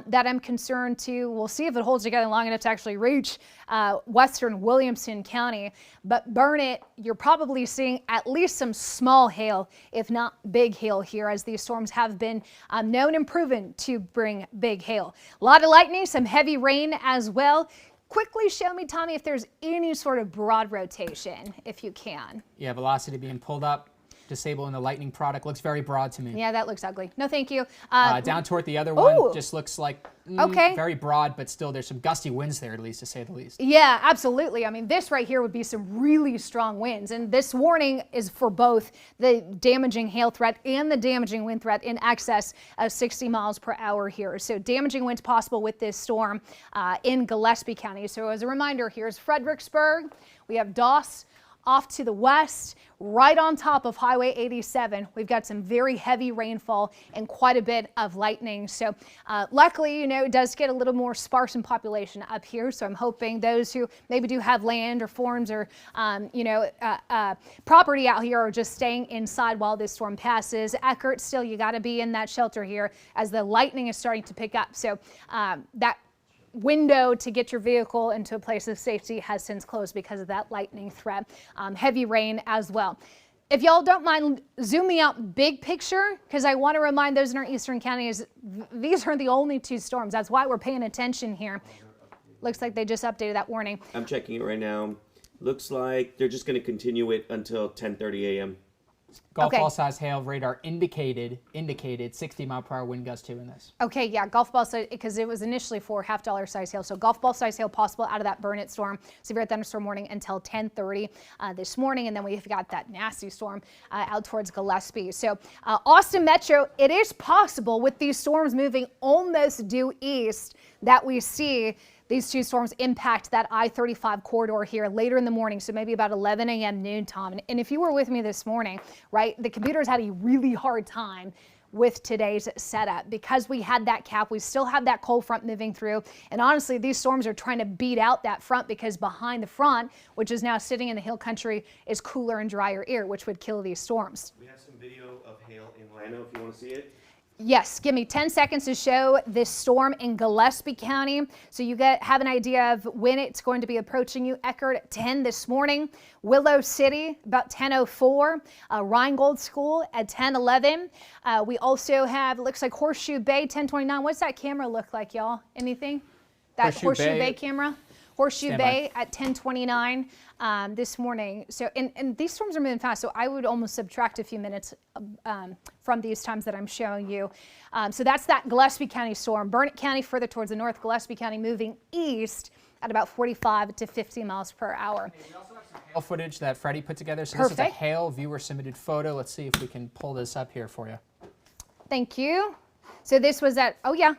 that I'm concerned to. We'll see if it holds together long enough to actually reach western Williamson County. But Burnett, you're probably seeing at least some small hail, if not big hail here, as these storms have been known and proven to bring big hail. A lot of lightning, some heavy rain as well. Quickly show me, Tommy, if there's any sort of broad rotation, if you can. Yeah, velocity being pulled up. Disabling the lightning product looks very broad to me. Yeah, that looks ugly. No, thank you. Down toward the other one just looks like okay, very broad, but still there's some gusty winds there, at least, to say the least. Yeah, absolutely. I mean, this right here would be some really strong winds. And this warning is for both the damaging hail threat and the damaging wind threat in excess of 60 miles per hour here. So damaging winds possible with this storm in Gillespie County. So as a reminder, here's Fredericksburg. We have Doss off to the west, right on top of Highway 87. We've got some very heavy rainfall and quite a bit of lightning. So luckily, it does get a little more sparse in population up here. So I'm hoping those who maybe do have land or farms or, property out here are just staying inside while this storm passes. Eckert, still, you got to be in that shelter here as the lightning is starting to pick up. So that window to get your vehicle into a place of safety has since closed because of that lightning threat. Heavy rain as well. If y'all don't mind, zoom me out big picture, because I want to remind those in our eastern counties, these are the only 2 storms. That's why we're paying attention here. Looks like they just updated that warning. I'm checking it right now. Looks like they're just going to continue it until 10:30 a.m. Golf ball size hail radar indicated 60-mile-per-hour wind gust too in this. Okay, yeah, golf ball size, because it was initially for $half size hail. So golf ball size hail possible out of that Burnett storm, severe thunderstorm warning until 10:30 this morning. And then we've got that nasty storm out towards Gillespie. So Austin Metro, it is possible with these storms moving almost due east that we see these 2 storms impact that I-35 corridor here later in the morning, so maybe about 11 a.m. noon time. And if you were with me this morning, right, the computers had a really hard time with today's setup because we had that cap. We still have that cold front moving through. And honestly, these storms are trying to beat out that front because behind the front, which is now sitting in the hill country, is cooler and drier air, which would kill these storms. We have some video of hail in Llano if you want to see it. Yes, give me 10 seconds to show this storm in Gillespie County. So you have an idea of when it's going to be approaching you. Eckert at 10 this morning. Willow City about 10:04. Rheingold School at 10:11. We also have, it looks like Horseshoe Bay 10:29. What's that camera look like, y'all? Anything? That Horseshoe Bay camera? Horseshoe Bay at 10:29 this morning. So, and these storms are moving fast, so I would almost subtract a few minutes from these times that I'm showing you. So that's that Gillespie County storm. Burnett County further towards the north, Gillespie County moving east at about 45 to 50 miles per hour. We also have some hail footage that Freddie put together. So this is a hail viewer submitted photo. Let's see if we can pull this up here for you. Thank you. So this was at, oh yeah,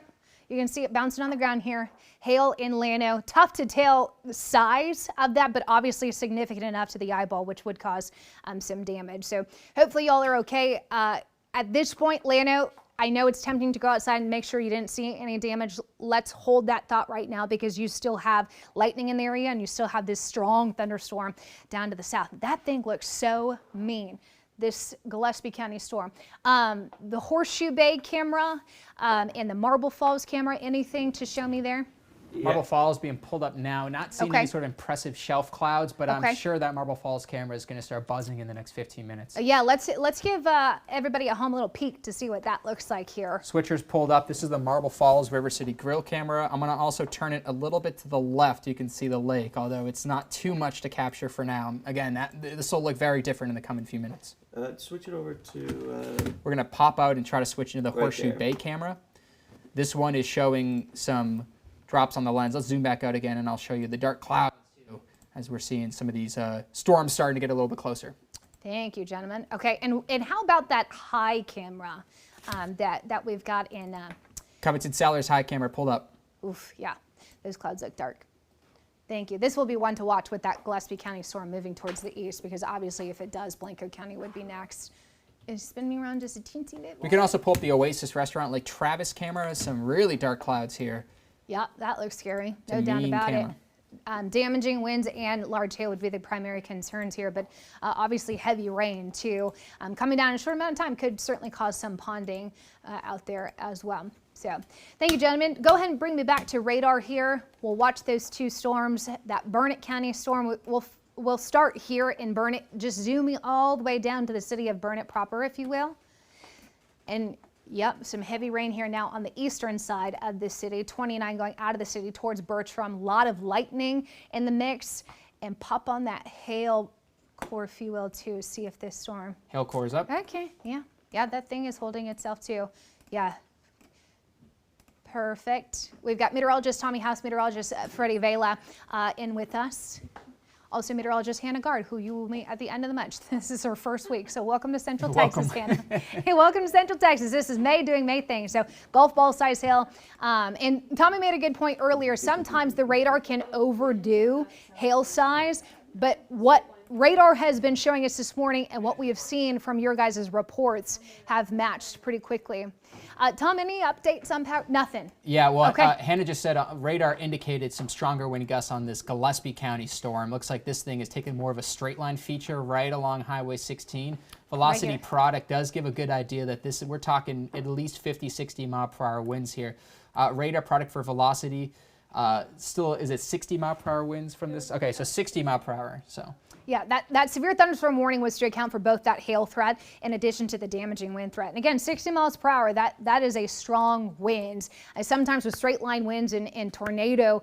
you can see it bouncing on the ground here. Hail in Llano. Tough to tell the size of that, but obviously significant enough to the eyeball, which would cause some damage. So hopefully y'all are okay. At this point, Llano, I know it's tempting to go outside and make sure you didn't see any damage. Let's hold that thought right now because you still have lightning in the area and you still have this strong thunderstorm down to the south. That thing looks so mean. This Gillespie County storm. The Horseshoe Bay camera and the Marble Falls camera, anything to show me there? Marble Falls being pulled up now. Not seeing any sort of impressive shelf clouds, but I'm sure that Marble Falls camera is going to start buzzing in the next 15 minutes. Yeah, let's give everybody at home a little peek to see what that looks like here. Switcher's pulled up. This is the Marble Falls River City Grill camera. I'm going to also turn it a little bit to the left. You can see the lake, although it's not too much to capture for now. Again, this will look very different in the coming few minutes. Switch it over to... We're going to pop out and try to switch into the Horseshoe there. Bay camera. This one is showing some drops on the lens. Let's zoom back out again and I'll show you the dark clouds too, as we're seeing some of these storms starting to get a little bit closer. Thank you, gentlemen. Okay, and how about that high camera that we've got in... Coveted Sellers high camera pulled up. Oof, yeah, those clouds look dark. Thank you. This will be one to watch with that Gillespie County storm moving towards the east because obviously if it does, Blanco County would be next. It's spinning me around just a teensy bit more. We can also pull up the Oasis restaurant Lake Travis camera. Some really dark clouds here. Yeah, that looks scary. No doubt about it. Damaging winds and large hail would be the primary concerns here, but obviously heavy rain too. Coming down in a short amount of time could certainly cause some ponding out there as well. So thank you, gentlemen. Go ahead and bring me back to radar here. We'll watch those 2 storms. That Burnett County storm, we'll start here in Burnett, just zooming all the way down to the city of Burnett proper, if you will. And yep, some heavy rain here now on the eastern side of the city, 29 going out of the city towards Bertram. A lot of lightning in the mix. And pop on that hail core, if you will, too. See if this storm. Hail core is up. Okay, yeah. Yeah, that thing is holding itself too. Yeah. Perfect. We've got meteorologist Tommy House, meteorologist Freddie Vela in with us. Also meteorologist Hannah Gard, who you will meet at the end of the month. This is her first week, so welcome to Central Texas, Hannah. Hey, welcome to Central Texas. This is May doing May things, so golf ball size hail. And Tommy made a good point earlier. Sometimes the radar can overdo hail size, but what radar has been showing us this morning, and what we have seen from your guys' reports have matched pretty quickly. Tom, any updates on power? Nothing. Yeah, well, Okay. Hannah just said radar indicated some stronger wind gusts on this Gillespie County storm. Looks like this thing is taking more of a straight line feature right along Highway 16. Velocity Right here. product does give a good idea that we're talking at least 50, 60 mile per hour winds here. Radar product for velocity still, is it 60 mile per hour winds from this? Okay, so 60 mile per hour. So. Yeah, that severe thunderstorm warning was to account for both that hail threat in addition to the damaging wind threat. And again, 60 miles per hour, that is a strong wind. Sometimes with straight line winds and tornado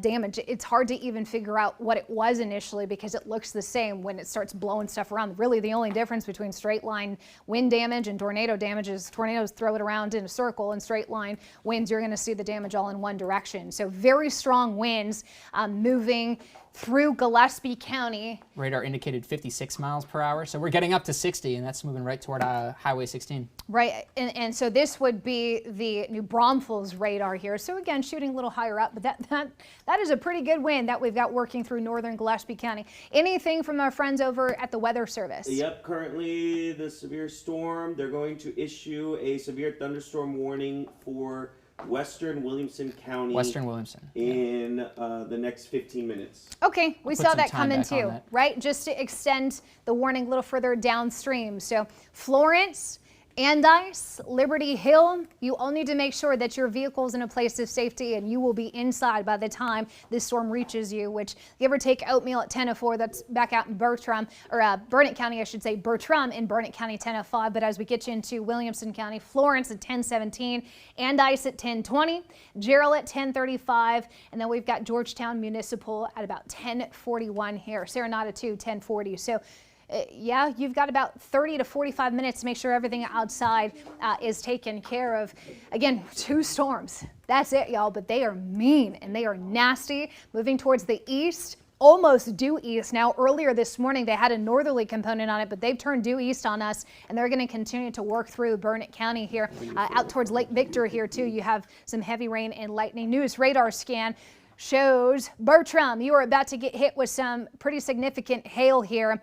damage, it's hard to even figure out what it was initially because it looks the same when it starts blowing stuff around. Really, the only difference between straight line wind damage and tornado damage is tornadoes throw it around in a circle, and straight line winds, you're going to see the damage all in one direction. So very strong winds moving through Gillespie County. Radar indicated 56 miles per hour, so we're getting up to 60, and that's moving right toward Highway 16. Right, and so this would be the New Braunfels radar here. So again, shooting a little higher up, but that is a pretty good wind that we've got working through northern Gillespie County. Anything from our friends over at the Weather Service? Yep, currently the severe storm, they're going to issue a severe thunderstorm warning for Western Williamson County. Western Williamson. In the next 15 minutes. Okay, we Put saw some that time coming back on too, that. right? Just to extend the warning a little further downstream. So Florence, Andice, Liberty Hill, you all need to make sure that your vehicle's in a place of safety and you will be inside by the time this storm reaches you, which give or take Oatmeal at 10:04, that's back out in Bertram, or Burnett County, I should say, Bertram in Burnett County 10:05, but as we get you into Williamson County, Florence at 10:17, Andice at 10:20, Gerald at 10:35, and then we've got Georgetown Municipal at about 10:41 here, Serenata 2, 10:40. So yeah, you've got about 30 to 45 minutes to make sure everything outside is taken care of. Again, 2 storms. That's it, y'all, but they are mean and they are nasty. Moving towards the east, almost due east. Now, earlier this morning, they had a northerly component on it, but they've turned due east on us, and they're going to continue to work through Burnett County here. Out towards Lake Victor here, too, you have some heavy rain and lightning. News radar scan shows Bertram, you are about to get hit with some pretty significant hail here.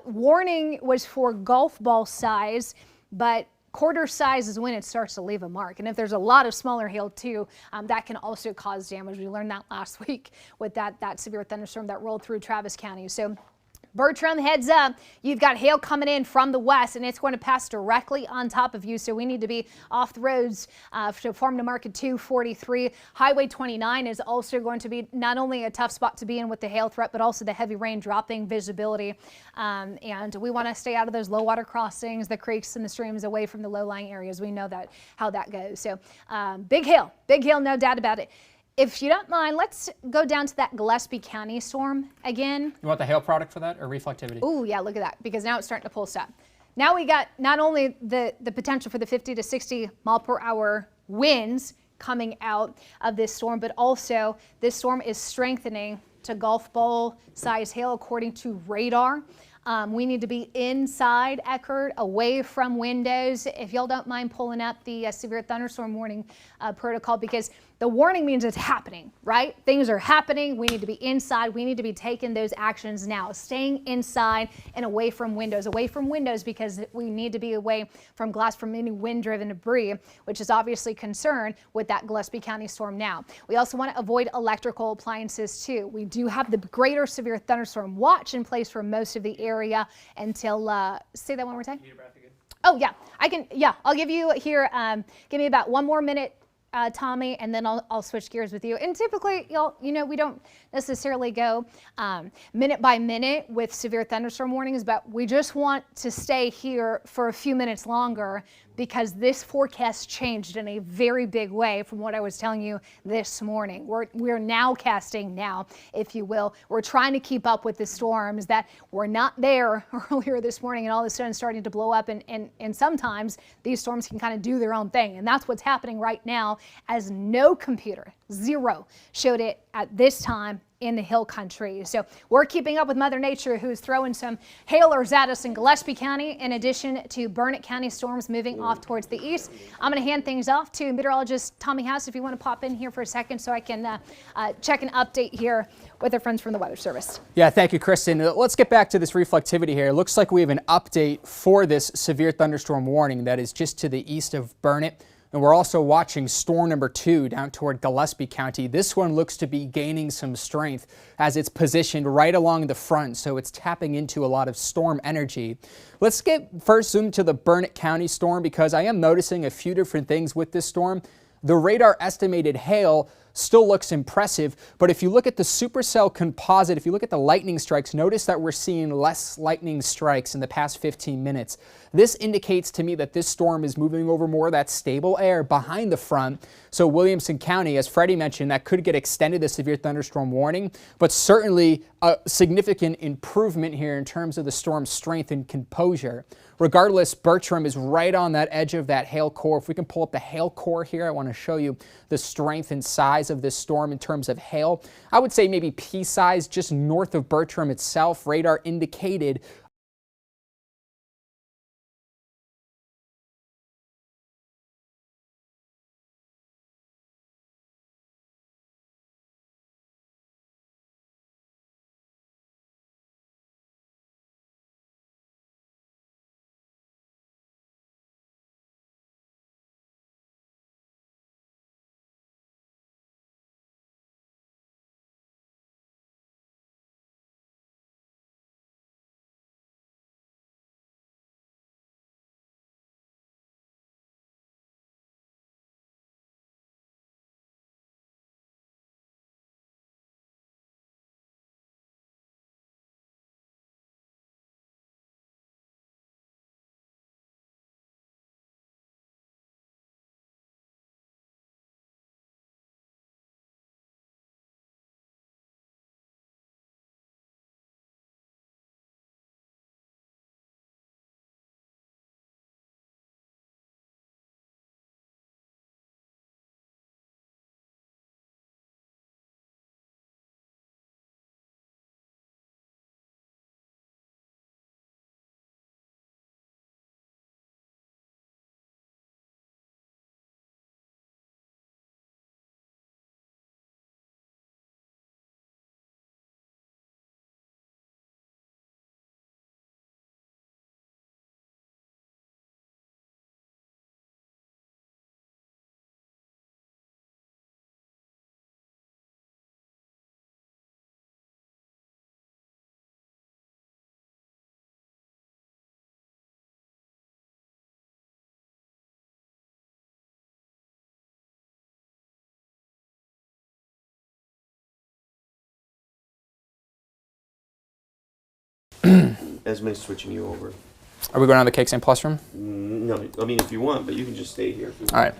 Warning was for golf ball size, but quarter size is when it starts to leave a mark. And if there's a lot of smaller hail too, that can also cause damage. We learned that last week with that severe thunderstorm that rolled through Travis County. So Bertram, heads up, you've got hail coming in from the west and it's going to pass directly on top of you. So we need to be off the roads to Farm to Market 243. Highway 29 is also going to be not only a tough spot to be in with the hail threat, but also the heavy rain dropping visibility. And we want to stay out of those low water crossings, the creeks and the streams, away from the low-lying areas. We know that how that goes. So big hail, no doubt about it. If you don't mind, let's go down to that Gillespie County storm again. You want the hail product for that or reflectivity? Oh, yeah, look at that, because now it's starting to pull stop. Now we got not only the potential for the 50 to 60 mile per hour winds coming out of this storm, but also this storm is strengthening to golf ball size hail according to radar. We need to be inside Eckerd, away from windows. If y'all don't mind pulling up the severe thunderstorm warning protocol, because the warning means it's happening, right? Things are happening. We need to be inside. We need to be taking those actions now, staying inside and away from windows because we need to be away from glass, from any wind-driven debris, which is obviously concerned with that Gillespie County storm now. We also want to avoid electrical appliances too. We do have the greater severe thunderstorm watch in place for most of the area until, say that one more time. Oh yeah, I can, yeah, I'll give you here, give me about 1 more minute, Tommy, and then I'll switch gears with you. And typically, you know, we don't necessarily go minute by minute with severe thunderstorm warnings, but we just want to stay here for a few minutes longer because this forecast changed in a very big way from what I was telling you this morning. We're now casting now, if you will. We're trying to keep up with the storms that were not there earlier this morning and all of a sudden starting to blow up. And sometimes these storms can kind of do their own thing. And that's what's happening right now, as no computer, zero, showed it at this time in the hill country. So we're keeping up with Mother Nature, who's throwing some hailers at us in Gillespie County, in addition to Burnett County storms moving off towards the east. I'm going to hand things off to meteorologist Tommy House if you want to pop in here for a second so I can check an update here with our friends from the Weather Service. Yeah, thank you, Kristen. Let's get back to this reflectivity here. It looks like we have an update for this severe thunderstorm warning that is just to the east of Burnett. And we're also watching storm number 2 down toward Gillespie County. This one looks to be gaining some strength as it's positioned right along the front, so it's tapping into a lot of storm energy. Let's get first zoomed to the Burnett County storm, because I am noticing a few different things with this storm. The radar estimated hail still looks impressive, but if you look at the supercell composite, if you look at the lightning strikes, notice that we're seeing less lightning strikes in the past 15 minutes. This indicates to me that this storm is moving over more of that stable air behind the front. So Williamson County, as Freddie mentioned, that could get extended the severe thunderstorm warning, but certainly a significant improvement here in terms of the storm's strength and composure. Regardless, Bertram is right on that edge of that hail core. If we can pull up the hail core here, I want to show you the strength and size of this storm in terms of hail. I would say maybe pea size just north of Bertram itself. Radar indicated Esme's switching you over. Are we going on the KXN Plus room? No, I mean if you want, but you can just stay here. All right.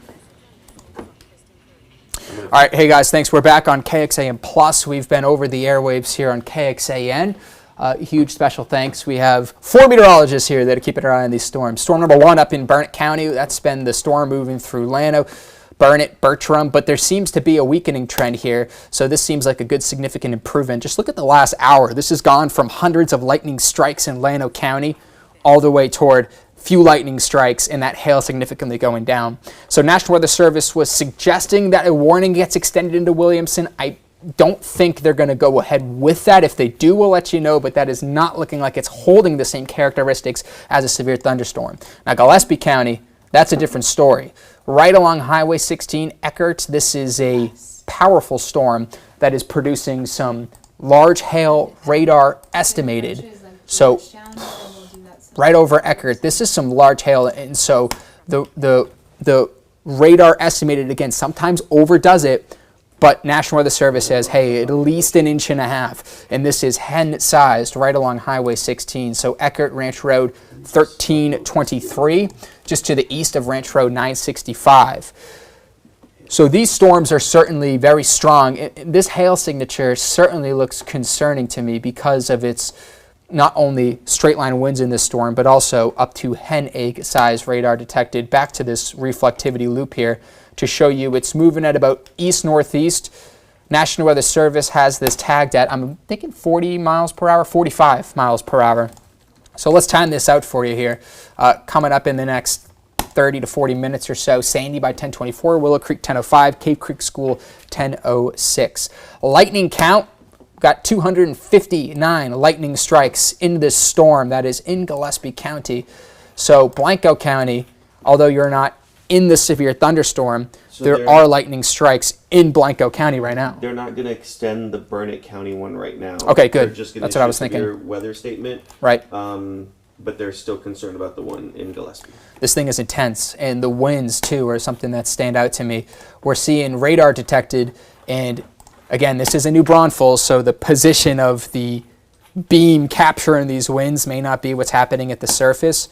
All right, hey guys, thanks. We're back on KXAN Plus. We've been over the airwaves here on KXAN. Huge special thanks. We have 4 meteorologists here that are keeping an eye on these storms. Storm number 1 up in Burnett County. That's been the storm moving through Llano, Burnett, Bertram, but there seems to be a weakening trend here. So this seems like a good significant improvement. Just look at the last hour. This has gone from hundreds of lightning strikes in Llano County all the way toward few lightning strikes and that hail significantly going down. So National Weather Service was suggesting that a warning gets extended into Williamson. I don't think they're going to go ahead with that. If they do, we'll let you know, but that is not looking like it's holding the same characteristics as a severe thunderstorm. Now, Gillespie County, that's a different story. Right along Highway 16, Eckert, this is a powerful storm that is producing some large hail, radar estimated. So right over Eckert, this is some large hail, and so the radar estimated, again, sometimes overdoes it, but National Weather Service says, hey, at least 1.5 inches, and this is hen-sized right along Highway 16. So Eckert, Ranch Road 1323, just to the east of Ranch Road 965. So these storms are certainly very strong. This hail signature certainly looks concerning to me because of its not only straight line winds in this storm, but also up to hen egg size radar detected. Back to this reflectivity loop here to show you it's moving at about east-northeast. National Weather Service has this tagged at, I'm thinking 40 miles per hour, 45 miles per hour. So let's time this out for you here. Coming up in the next 30 to 40 minutes or so, Sandy by 10:24, Willow Creek 10:05, Cave Creek School 10:06. Lightning count, got 259 lightning strikes in this storm that is in Gillespie County. So Blanco County, although you're not in the severe thunderstorm, there are lightning strikes in Blanco County right now. They're not going to extend the Burnett County one right now. Okay, good. They're just going That's to what I was thinking. Their weather statement. Right. But they're still concerned about the one in Gillespie. This thing is intense, and the winds too are something that stand out to me. We're seeing radar detected, and again, this is a New Braunfels, so the position of the beam capturing these winds may not be what's happening at the surface.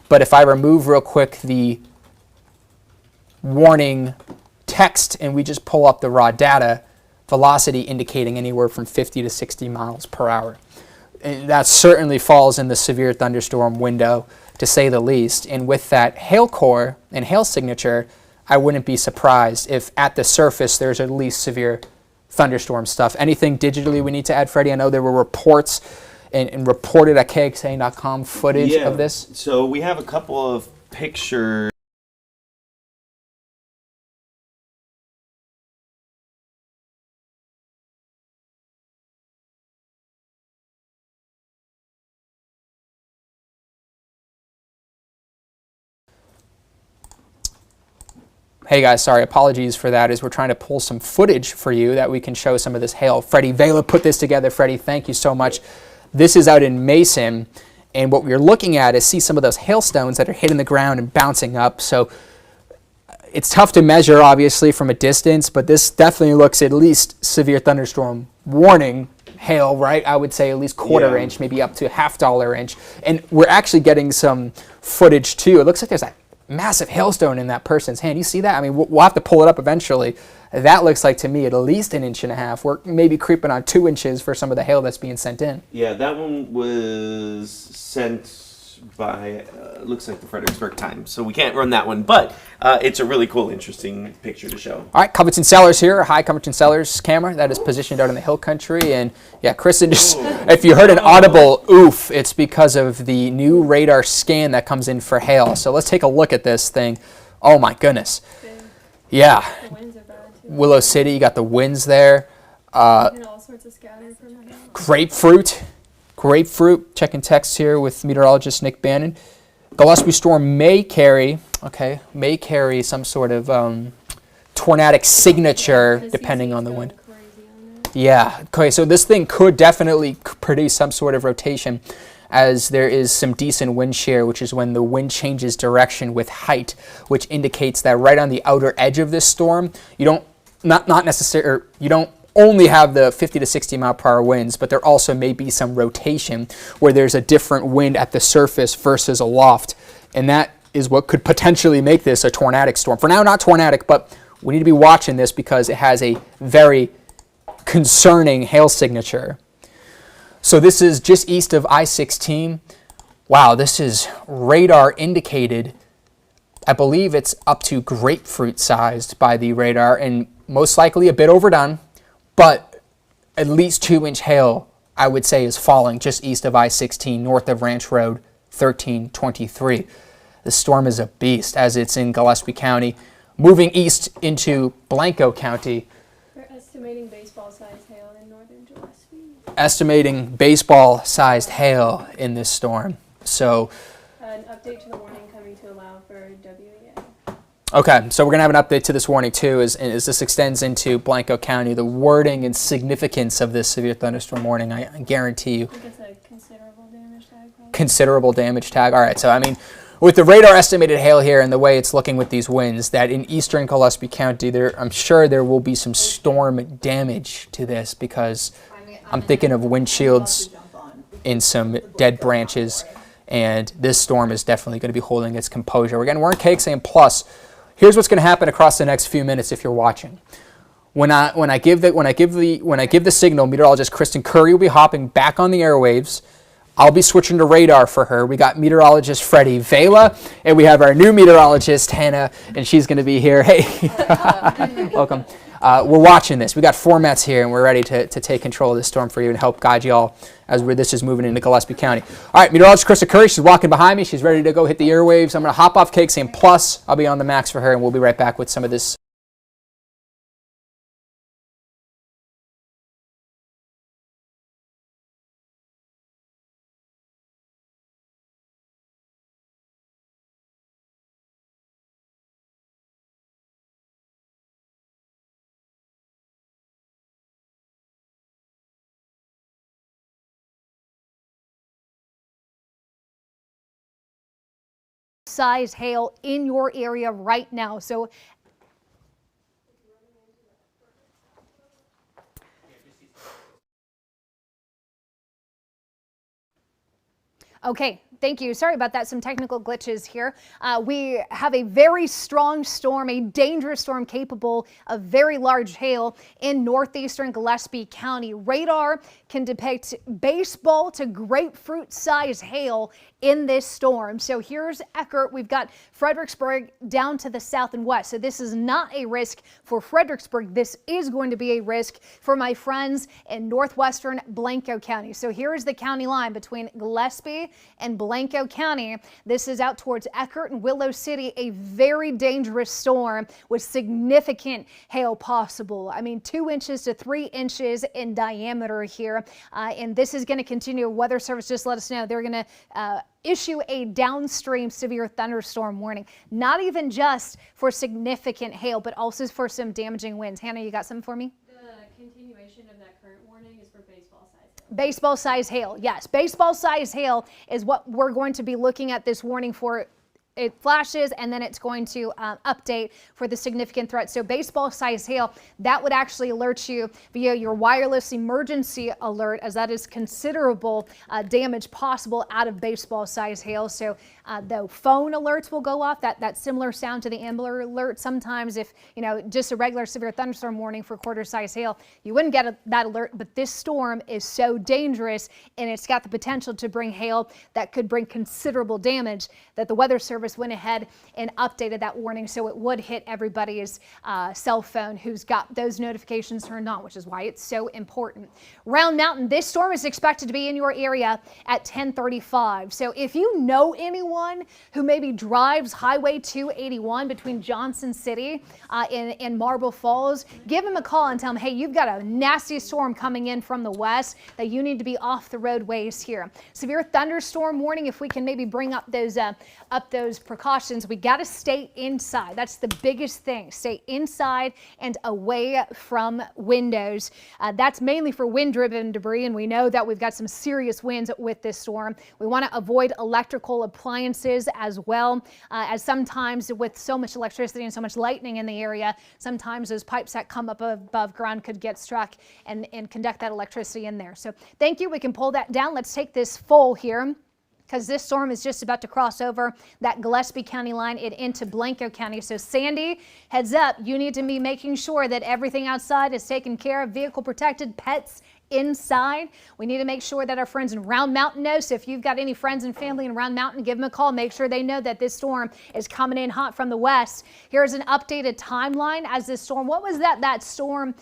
But if I remove real quick the warning text and we just pull up the raw data, velocity indicating anywhere from 50 to 60 miles per hour. And that certainly falls in the severe thunderstorm window, to say the least. And with that hail core and hail signature, I wouldn't be surprised if at the surface there's at least severe thunderstorm stuff. Anything digitally we need to add, Freddie? I know there were reports and reported at KXA.com footage of this. So we have a couple of pictures. Hey guys, sorry, apologies for that, as we're trying to pull some footage for you that we can show some of this hail. Freddie Vela put this together. Freddie, thank you so much. This is out in Mason, and what we're looking at is see some of those hailstones that are hitting the ground and bouncing up. So it's tough to measure, obviously, from a distance, but this definitely looks at least severe thunderstorm warning hail, right? I would say at least quarter inch, maybe up to $half inch. And we're actually getting some footage too. It looks like there's a massive hailstone in that person's hand. You see that? I mean, we'll have to pull it up eventually. That looks like to me at least 1.5 inches. We're maybe creeping on 2 inches for some of the hail that's being sent in. Yeah, that one was sent by, looks like the Fredericksburg Times. So we can't run that one, but it's a really cool, interesting picture to show. All right, Covington Cellars here, a high Covington Cellars camera that is positioned out in the hill country. And yeah, Kristen, just, if you heard an audible oof, it's because of the new radar scan that comes in for hail. So let's take a look at this thing. Oh my goodness. Yeah. The winds are bad too. Willow City, you got the winds there. And all sorts of scatter from my house. Grapefruit, checking text here with meteorologist Nick Bannon. Gillespie storm may carry some sort of tornadic signature depending on the wind. Yeah, okay, so this thing could definitely produce some sort of rotation, as there is some decent wind shear, which is when the wind changes direction with height, which indicates that right on the outer edge of this storm, you don't only have the 50 to 60 mile per hour winds, but there also may be some rotation where there's a different wind at the surface versus aloft. And that is what could potentially make this a tornadic storm. For now, not tornadic, but we need to be watching this because it has a very concerning hail signature. So this is just east of I-16. Wow, this is radar indicated. I believe it's up to grapefruit sized by the radar, and most likely a bit overdone. But at least 2-inch hail, I would say, is falling just east of I-16, north of Ranch Road 1323. The storm is a beast, as it's in Gillespie County, moving east into Blanco County. We're estimating baseball-sized hail in northern Gillespie. Estimating baseball-sized hail in this storm. So, An update to the warning coming to allow for WEA. okay, so we're going to have an update to this warning too, as this extends into Blanco County. The wording and significance of this severe thunderstorm warning, I guarantee you. I think it's a considerable damage tag. Probably. Considerable damage tag. All right, so I mean, with the radar estimated hail here and the way it's looking with these winds, that in eastern Gillespie County, I'm sure there will be some storm damage to this, because I'm thinking of windshields in some dead branches, and this storm is definitely going to be holding its composure. Again, we're in KXAN Plus. Here's what's going to happen across the next few minutes if you're watching. When I give the signal, meteorologist Kristen Curry will be hopping back on the airwaves. I'll be switching to radar for her. We got meteorologist Freddie Vela, and we have our new meteorologist Hannah, and she's going to be here. Hey, welcome. We're watching this. We got formats here, and we're ready to take control of this storm for you and help guide you all as this is moving into Gillespie County. All right, meteorologist Krista Curry, she's walking behind me. She's ready to go hit the airwaves. I'm going to hop off KXAN Plus. I'll be on the max for her, and we'll be right back with some of this. Size hail in your area right now. So okay, thank you. Sorry about that. Some technical glitches here. We have a very strong storm, a dangerous storm capable of very large hail in northeastern Gillespie County. Radar can depict baseball to grapefruit size hail in this storm. So here's Eckert. We've got Fredericksburg down to the south and west. So this is not a risk for Fredericksburg. This is going to be a risk for my friends in northwestern Blanco County. So here is the county line between Gillespie and Blanco County. This is out towards Eckert and Willow City, a very dangerous storm with significant hail possible. I mean, 2 inches to 3 inches in diameter here. And this is going to continue. Weather Service just let us know they're going to issue a downstream severe thunderstorm warning, not even just for significant hail, but also for some damaging winds. Hannah, you got something for me? The continuation of that current warning is for baseball size hail. Baseball size hail, yes. Baseball size hail is what we're going to be looking at this warning for. It flashes and then it's going to update for the significant threat. So baseball size hail, that would actually alert you via your wireless emergency alert, as that is considerable damage possible out of baseball size hail. So the phone alerts will go off, that similar sound to the Amber alert. Sometimes if, just a regular severe thunderstorm warning for quarter size hail, you wouldn't get that alert, but this storm is so dangerous and it's got the potential to bring hail that could bring considerable damage that the Weather Service went ahead and updated that warning so it would hit everybody's cell phone who's got those notifications turned on, which is why it's so important. Round Mountain, this storm is expected to be in your area at 10:35. So if you know anyone who maybe drives Highway 281 between Johnson City and Marble Falls, give them a call and tell them, hey, you've got a nasty storm coming in from the west that you need to be off the roadways here. Severe thunderstorm warning, if we can maybe bring up those precautions, we got to stay inside. That's the biggest thing. Stay inside and away from windows. That's mainly for wind-driven debris, and we know that we've got some serious winds with this storm. We want to avoid electrical appliances as well, as sometimes with so much electricity and so much lightning in the area, sometimes those pipes that come up above ground could get struck and conduct that electricity in there. So thank you. We can pull that down. Let's take this full here, because this storm is just about to cross over that Gillespie County line into Blanco County. So Sandy, heads up, you need to be making sure that everything outside is taken care of, vehicle protected, pets inside. We need to make sure that our friends in Round Mountain know. So if you've got any friends and family in Round Mountain, give them a call. Make sure they know that this storm is coming in hot from the west. Here's an updated timeline as this storm, what was that storm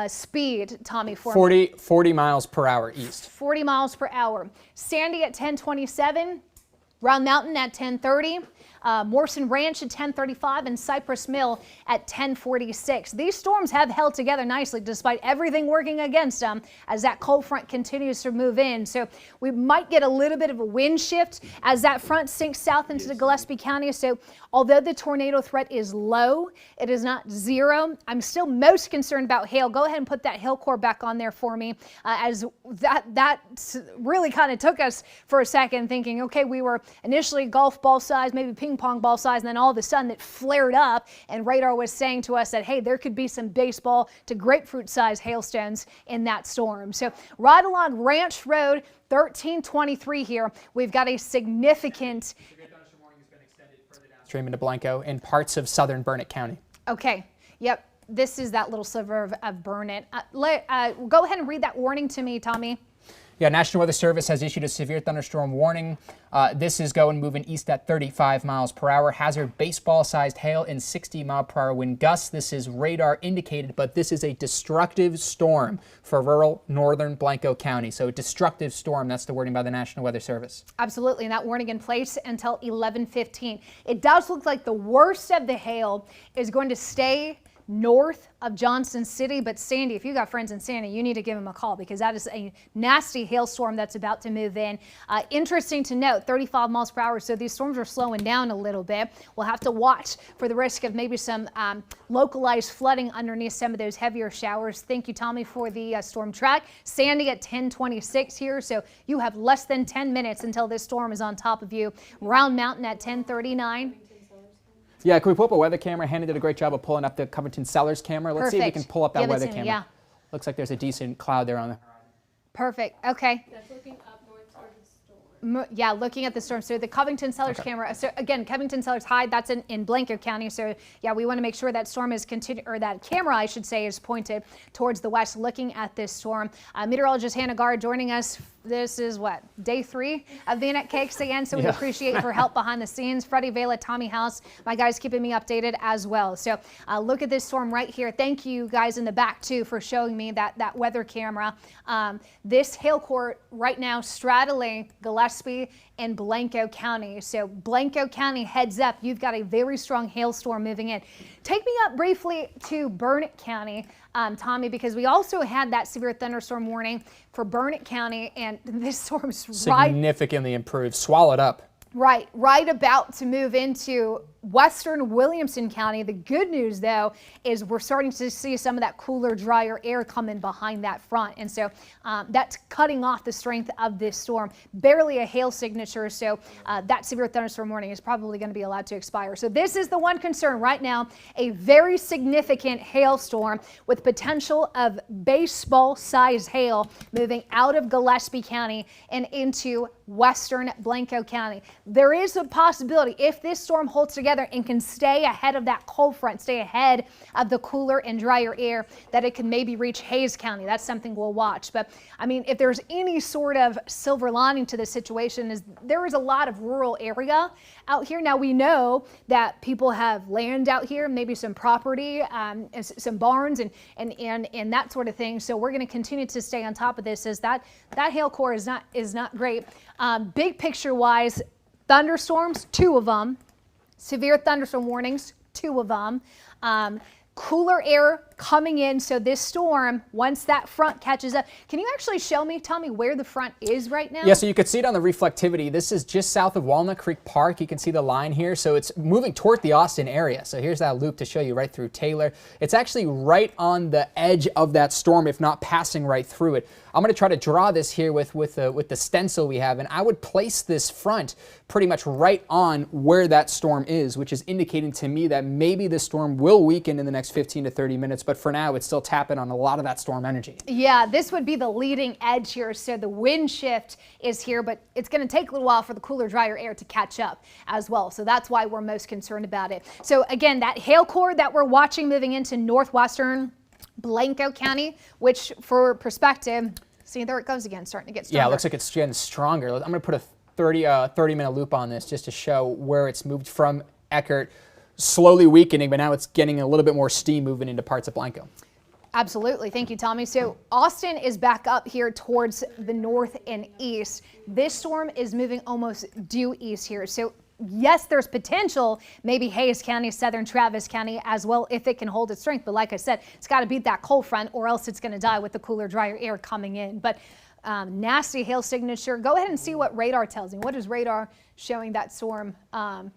speed, Tommy, for 40 miles per hour east. 40 miles per hour. Sandy at 10:27, Round Mountain at 10:30. Morrison Ranch at 10:35 and Cypress Mill at 10:46. These storms have held together nicely despite everything working against them as that cold front continues to move in. So we might get a little bit of a wind shift as that front sinks south into the Gillespie County. So although the tornado threat is low, it is not zero. I'm still most concerned about hail. Go ahead and put that hail core back on there for me, as that really kind of took us for a second thinking, okay, we were initially golf ball size, maybe ping pong ball size, and then all of a sudden it flared up and radar was saying to us that, hey, there could be some baseball to grapefruit size hailstones in that storm. So right along Ranch Road, 1323 here, we've got a significant Stream into Blanco and parts of southern Burnett County. Okay, yep, this is that little sliver of Burnett. Go ahead and read that warning to me, Tommy. Yeah, National Weather Service has issued a severe thunderstorm warning. This is moving east at 35 miles per hour. Hazard baseball-sized hail and 60-mile-per-hour wind gusts. This is radar indicated, but this is a destructive storm for rural northern Blanco County. So destructive storm, that's the wording by the National Weather Service. Absolutely, and that warning in place until 11:15. It does look like the worst of the hail is going to stay north of Johnson City, but Sandy, if you got friends in Sandy, you need to give them a call because that is a nasty hailstorm that's about to move in. Interesting to note, 35 miles per hour, so these storms are slowing down a little bit. We'll have to watch for the risk of maybe some localized flooding underneath some of those heavier showers. Thank you, Tommy, for the storm track. Sandy at 10:26 here, so you have less than 10 minutes until this storm is on top of you. Round Mountain at 10:39. Yeah, can we pull up a weather camera? Hannah did a great job of pulling up the Covington Cellars camera. Let's see if we Perfect. can pull up that Give it weather to me, camera. yeah. Looks like there's a decent cloud there on the horizon. Perfect. Okay. That's looking up north towards the storm. Yeah, looking at the storm. So the Covington Cellars camera. So again, Covington Cellars high. That's in Blanco County. So yeah, we want to make sure that storm is or that camera, I should say, is pointed towards the west, looking at this storm. Meteorologist Hannah Gard joining us. This is what, day 3 of being at KXAN, so we appreciate her help behind the scenes. Freddie Vela, Tommy House, my guys keeping me updated as well. So look at this storm right here. Thank you guys in the back too for showing me that weather camera. This hail core right now straddling Gillespie and Blanco County. So Blanco County, heads up, you've got a very strong hailstorm moving in. Take me up briefly to Burnett County, Tommy, because we also had that severe thunderstorm warning for Burnett County, and this storm's significantly improved, swallowed up. Right about to move into western Williamson County. The good news, though, is we're starting to see some of that cooler, drier air coming behind that front. And so that's cutting off the strength of this storm. Barely a hail signature, so that severe thunderstorm warning is probably going to be allowed to expire. So this is the one concern right now, a very significant hailstorm with potential of baseball-sized hail moving out of Gillespie County and into western Blanco County. There is a possibility, if this storm holds together and can stay ahead of that cold front, stay ahead of the cooler and drier air, that it can maybe reach Hayes County. That's something we'll watch. But I mean, if there's any sort of silver lining to this situation, is there is a lot of rural area out here. Now we know that people have land out here, maybe some property, some barns and that sort of thing. So we're going to continue to stay on top of this, as that hail core is not great. Big picture wise, thunderstorms, 2 of them. Severe thunderstorm warnings, 2 of them. Cooler air coming in, so this storm, once that front catches up, can you actually show me, Tommy, where the front is right now? Yeah, so you can see it on the reflectivity. This is just south of Walnut Creek Park. You can see the line here, so it's moving toward the Austin area. So here's that loop to show you right through Taylor. It's actually right on the edge of that storm, if not passing right through it. I'm going to try to draw this here with the stencil we have, and I would place this front pretty much right on where that storm is, which is indicating to me that maybe the storm will weaken in the next 15 to 30 minutes, but for now it's still tapping on a lot of that storm energy. Yeah, this would be the leading edge here, so the wind shift is here, but it's going to take a little while for the cooler, drier air to catch up as well, so that's why we're most concerned about it. So again, that hail core that we're watching moving into northwestern Blanco County, which for perspective, see, there it goes again, starting to get stronger. Yeah, it looks like it's getting stronger. I'm going to put a 30-minute loop on this just to show where it's moved from Eckert, slowly weakening, but now it's getting a little bit more steam moving into parts of Blanco. Absolutely. Thank you, Tommy. So Austin is back up here towards the north and east. This storm is moving almost due east here. So yes, there's potential, maybe Hayes County, southern Travis County as well, if it can hold its strength. But like I said, it's got to beat that cold front or else it's going to die with the cooler, drier air coming in. But nasty hail signature. Go ahead and see what radar tells me. What is radar showing that storm? The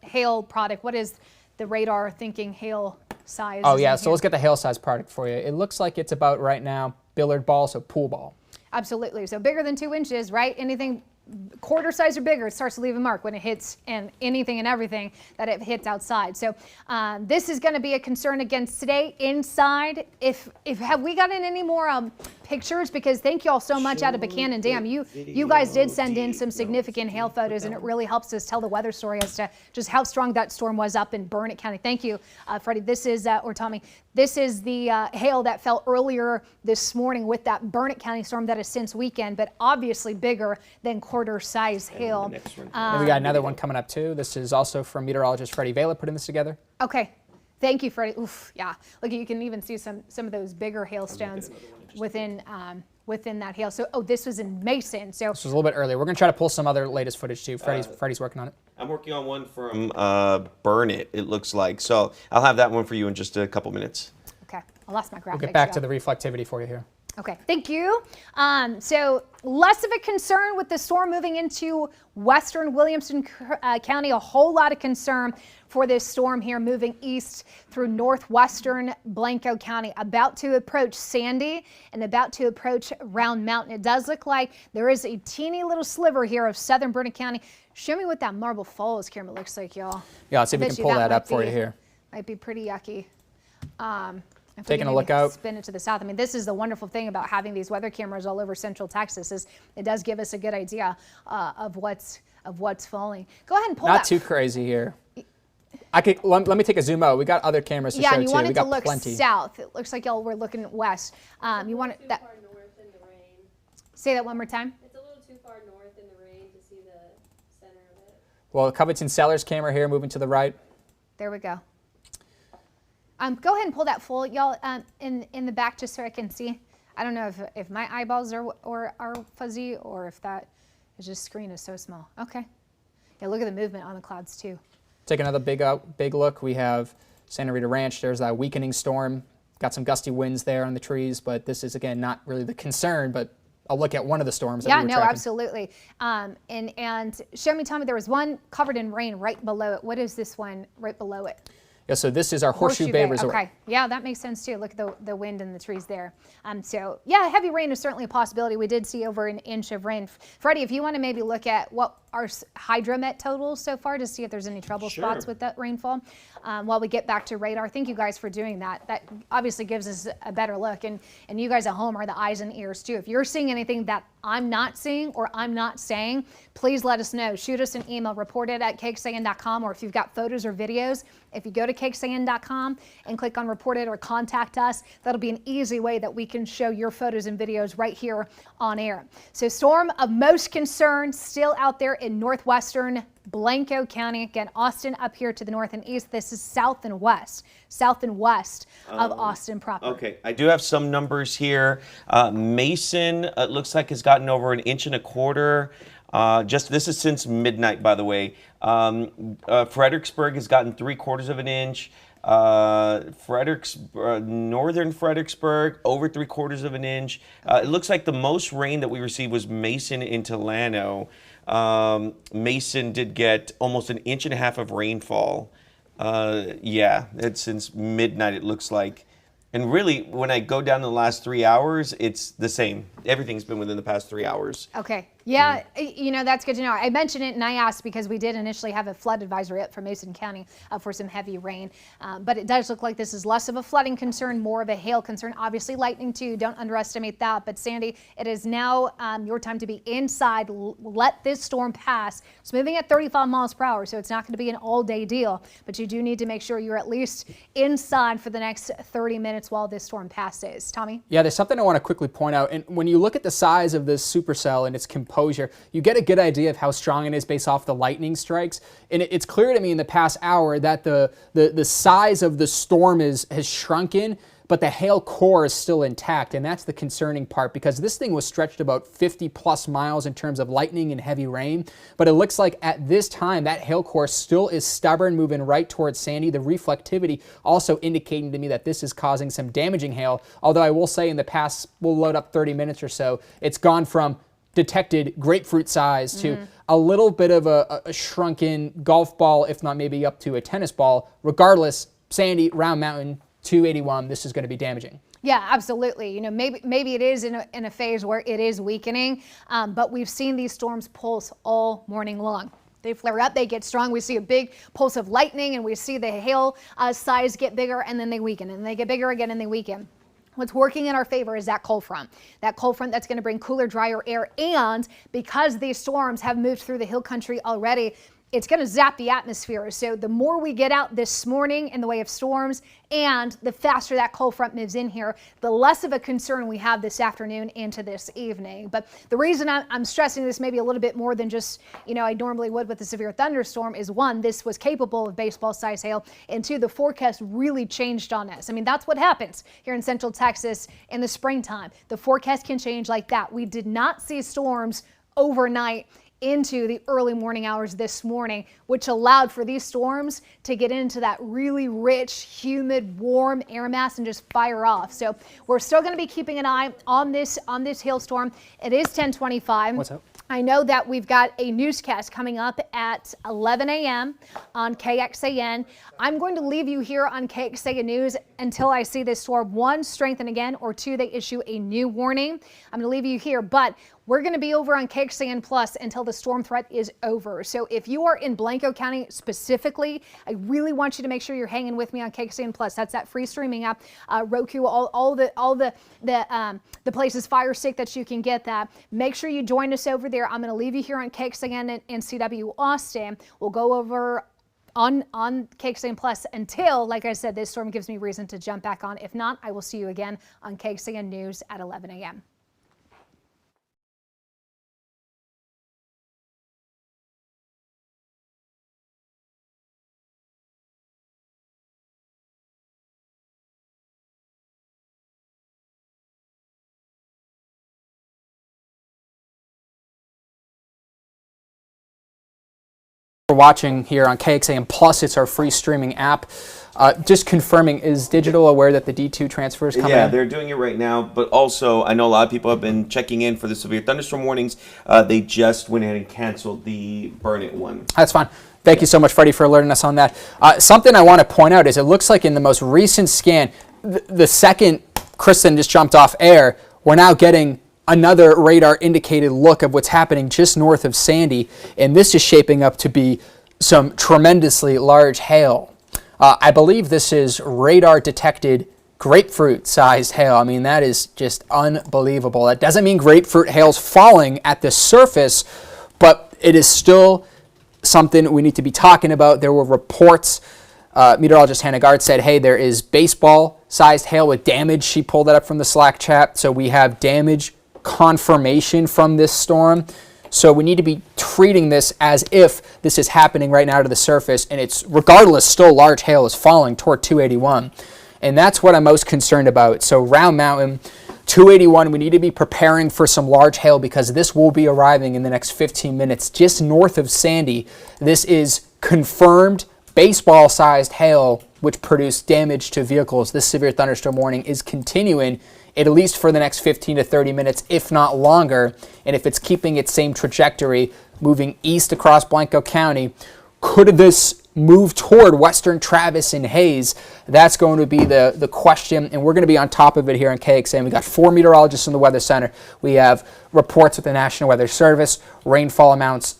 hail product. What is the radar thinking hail size? Oh yeah, so let's get the hail size product for you. It looks like it's about right now billiard ball, so pool ball. Absolutely. So bigger than 2 inches, right? Anything quarter size or bigger, it starts to leave a mark when it hits, and anything and everything that it hits outside. So this is going to be a concern against today inside. If have we gotten any more pictures, because thank you all so much out of Buchanan Dam. You guys did send in some significant hail photos, and it really helps us tell the weather story as to just how strong that storm was up in Burnett County. Thank you, Freddie. This is, or Tommy, this is the hail that fell earlier this morning with that Burnett County storm that has since weakened, but obviously bigger than quarter-size hail. And we got another one coming up too. This is also from meteorologist Freddie Vela putting this together. Okay. Thank you, Freddie. Oof, yeah. Look, you can even see some of those bigger hailstones within that hail. So, this was in Mason. So this was a little bit earlier. We're going to try to pull some other latest footage too. Freddie's working on it. I'm working on one from Burnett, it looks like. So I'll have that one for you in just a couple minutes. Okay. I lost my graphics. We'll get back to the reflectivity for you here. Okay, thank you. So less of a concern with the storm moving into western Williamson County. A whole lot of concern for this storm here moving east through northwestern Blanco County, about to approach Sandy and about to approach Round Mountain. It does look like there is a teeny little sliver here of southern Burnett County. Show me what that Marble Falls camera looks like, y'all. Yeah, let's see if we can pull that up for you here. Might be pretty yucky. Taking a look out. Spin it to the south. I mean, this is the wonderful thing about having these weather cameras all over central Texas, is it does give us a good idea of what's falling. Go ahead and pull that. Not too crazy here. Let me take a zoom out. We got other cameras to show too. Yeah, you want it we got to look plenty. south. It looks like y'all were looking west. You want it that. Far north in the rain. Say that one more time. It's a little too far north in the rain to see the center of it. Well, Covington Sellers camera here moving to the right. There we go. Go ahead and pull that full, y'all, in the back, just so I can see. I don't know if my eyeballs are fuzzy, or if that is just screen is so small. Okay. Yeah, look at the movement on the clouds too. Take another big look. We have Santa Rita Ranch. There's that weakening storm. Got some gusty winds there on the trees, but this is again not really the concern. But I'll look at one of the storms. Yeah, no, absolutely. And show me, Tommy, there was one covered in rain right below it. What is this one right below it? Yeah, so this is our Horseshoe Bay Resort. Okay, yeah, that makes sense too. Look at the wind and the trees there. So yeah, heavy rain is certainly a possibility. We did see over an inch of rain. Freddie, if you want to maybe look at what our hydromet totals so far to see if there's any trouble spots with that rainfall while we get back to radar. Thank you guys for doing that. That obviously gives us a better look. And you guys at home are the eyes and ears too. If you're seeing anything that I'm not seeing or I'm not saying, please let us know. Shoot us an email, reported@kxan.com, or if you've got photos or videos, if you go to kxan.com and click on reported or contact us, that'll be an easy way that we can show your photos and videos right here on air. So storm of most concern still out there in northwestern Blanco County. Again, Austin up here to the north and east. This is south and west of Austin proper. Okay, I do have some numbers here. Mason, it looks like has gotten over 1.25 inches. This is since midnight, by the way. Fredericksburg has gotten 3/4 of an inch. Northern Fredericksburg over 3/4 of an inch. It looks like the most rain that we received was Mason into Llano. Mason did get almost 1.5 inches of rainfall. Yeah, it's since midnight, it looks like. And really, when I go down the last 3 hours, it's the same. Everything's been within the past 3 hours. Okay. Yeah, you know, that's good to know. I mentioned it and I asked because we did initially have a flood advisory up for Mason County for some heavy rain. But it does look like this is less of a flooding concern, more of a hail concern. Obviously lightning too, don't underestimate that. But Sandy, it is now your time to be inside. Let this storm pass. It's moving at 35 miles per hour, so it's not going to be an all-day deal. But you do need to make sure you're at least inside for the next 30 minutes while this storm passes. Tommy? Yeah, there's something I want to quickly point out. And when you look at the size of this supercell and its composure, you get a good idea of how strong it is based off the lightning strikes. And it's clear to me in the past hour that the size of the storm has shrunken, but the hail core is still intact. And that's the concerning part, because this thing was stretched about 50 plus miles in terms of lightning and heavy rain. But it looks like at this time, that hail core still is stubborn, moving right towards Sandy. The reflectivity also indicating to me that this is causing some damaging hail. Although I will say in the past, we'll load up 30 minutes or so, it's gone from detected grapefruit size to a little bit of a shrunken golf ball, if not maybe up to a tennis ball. Regardless, Sandy, Round Mountain, 281, this is going to be damaging. Yeah, absolutely. You know, maybe it is in a phase where it is weakening, but we've seen these storms pulse all morning long. They flare up, they get strong. We see a big pulse of lightning, and we see the hail size get bigger, and then they weaken, and they get bigger again, and they weaken. What's working in our favor is that cold front. That cold front that's going to bring cooler, drier air. And because these storms have moved through the hill country already, it's going to zap the atmosphere. So the more we get out this morning in the way of storms and the faster that cold front moves in here, the less of a concern we have this afternoon into this evening. But the reason I'm stressing this maybe a little bit more than just, I normally would with a severe thunderstorm is, one, this was capable of baseball size hail, and two, the forecast really changed on us. I mean, that's what happens here in Central Texas in the springtime. The forecast can change like that. We did not see storms overnight into the early morning hours this morning, which allowed for these storms to get into that really rich, humid, warm air mass and just fire off. So we're still going to be keeping an eye on this hailstorm. It is 10:25. What's up? I know that we've got a newscast coming up at 11 a.m. on KXAN. I'm going to leave you here on KXAN News until I see this storm, one, strengthen again, or two, they issue a new warning. I'm going to leave you here, but we're going to be over on KXAN Plus until the storm threat is over. So if you are in Blanco County specifically, I really want you to make sure you're hanging with me on KXAN Plus. That's that free streaming app, Roku, all the places, Fire Stick, that you can get that. Make sure you join us over there. I'm going to leave you here on KXAN and CW Austin. We'll go over on KXAN Plus until, like I said, this storm gives me reason to jump back on. If not, I will see you again on KXAN News at 11 a.m. We're watching here on KXAN Plus. It's our free streaming app. Just confirming, is Digital aware that the D2 transfer is coming in? Yeah, they're doing it right now, but also I know a lot of people have been checking in for the severe thunderstorm warnings. They just went ahead and canceled the Burn It one. That's fine. Thank you so much, Freddie, for alerting us on that. Something I want to point out is it looks like in the most recent scan, the second Kristen just jumped off air, we're now getting another radar indicated look of what's happening just north of Sandy, and this is shaping up to be some tremendously large hail. I believe this is radar detected grapefruit sized hail. I mean, that is just unbelievable. That doesn't mean grapefruit hail's falling at the surface, but it is still something we need to be talking about. There were reports, meteorologist Hannah Gard said, hey, there is baseball sized hail with damage. She pulled that up from the Slack chat. So we have damage confirmation from this storm. So we need to be treating this as if this is happening right now to the surface, and it's, regardless, still large hail is falling toward 281. And that's what I'm most concerned about. So Round Mountain, 281, we need to be preparing for some large hail because this will be arriving in the next 15 minutes just north of Sandy. This is confirmed baseball-sized hail which produced damage to vehicles. This severe thunderstorm warning is continuing at least for the next 15 to 30 minutes, if not longer. And if it's keeping its same trajectory, moving east across Blanco County, could this move toward western Travis and Hayes? That's going to be the question, and we're going to be on top of it here on KXAN. We got 4 meteorologists in the Weather Center. We have reports with the National Weather Service, rainfall amounts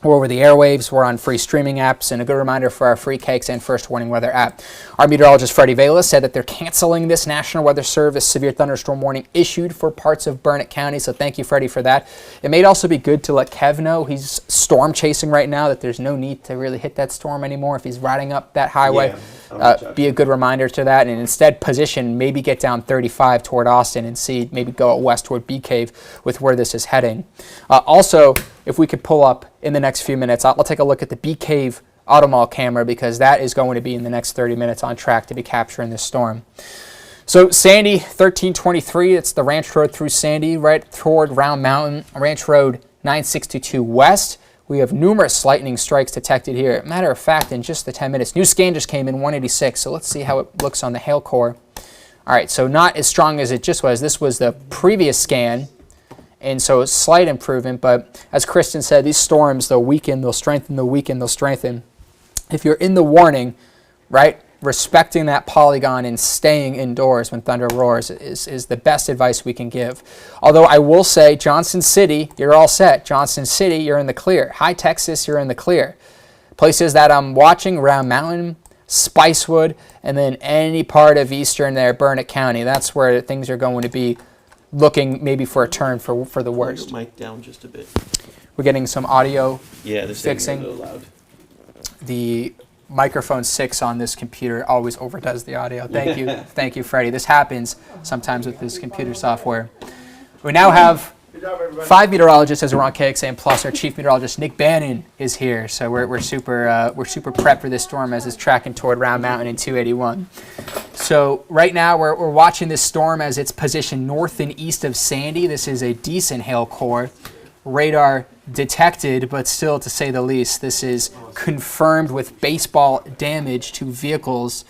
over the airwaves. We're on free streaming apps, and a good reminder for our free KXAN First Warning Weather app. Our meteorologist Freddie Vela said that they're canceling this National Weather Service severe thunderstorm warning issued for parts of Burnett County, so thank you, Freddie, for that. It may also be good to let Kev know, he's storm chasing right now, that there's no need to really hit that storm anymore if he's riding up that highway. Be a good reminder to that, and instead position, maybe get down 35 toward Austin and see, maybe go out west toward Bee Cave with where this is heading. Also, if we could pull up in the next few minutes, I'll take a look at the Bee Cave Automall camera because that is going to be in the next 30 minutes on track to be capturing this storm. So Sandy, 1323, it's the Ranch Road through Sandy, right toward Round Mountain, Ranch Road 962 west. We have numerous lightning strikes detected here. Matter of fact, in just the 10 minutes, new scan just came in 186, so let's see how it looks on the hail core. All right, so not as strong as it just was. This was the previous scan, and so a slight improvement, but as Kristen said, these storms, they'll weaken, they'll strengthen, they'll weaken, they'll strengthen. If you're in the warning, right, respecting that polygon and staying indoors when thunder roars is the best advice we can give. Although I will say, Johnson City, you're all set. Johnson City, you're in the clear. High Texas, you're in the clear. Places that I'm watching, Round Mountain, Spicewood, and then any part of eastern there, Burnett County. That's where things are going to be looking maybe for a turn for the worst. Mic down just a bit. We're getting some audio Yeah, this fixing. thing's a little loud. The microphone 6 on this computer always overdoes the audio. Thank you. Thank you, Freddie. This happens sometimes with this computer software. We now have 5 meteorologists as we're on KXAN Plus. Our chief meteorologist, Nick Bannon, is here. So we're super prepped for this storm as it's tracking toward Round Mountain in 281. So right now we're watching this storm as it's positioned north and east of Sandy. This is a decent hail core. Radar detected, but still, to say the least, this is confirmed with baseball damage to vehicles.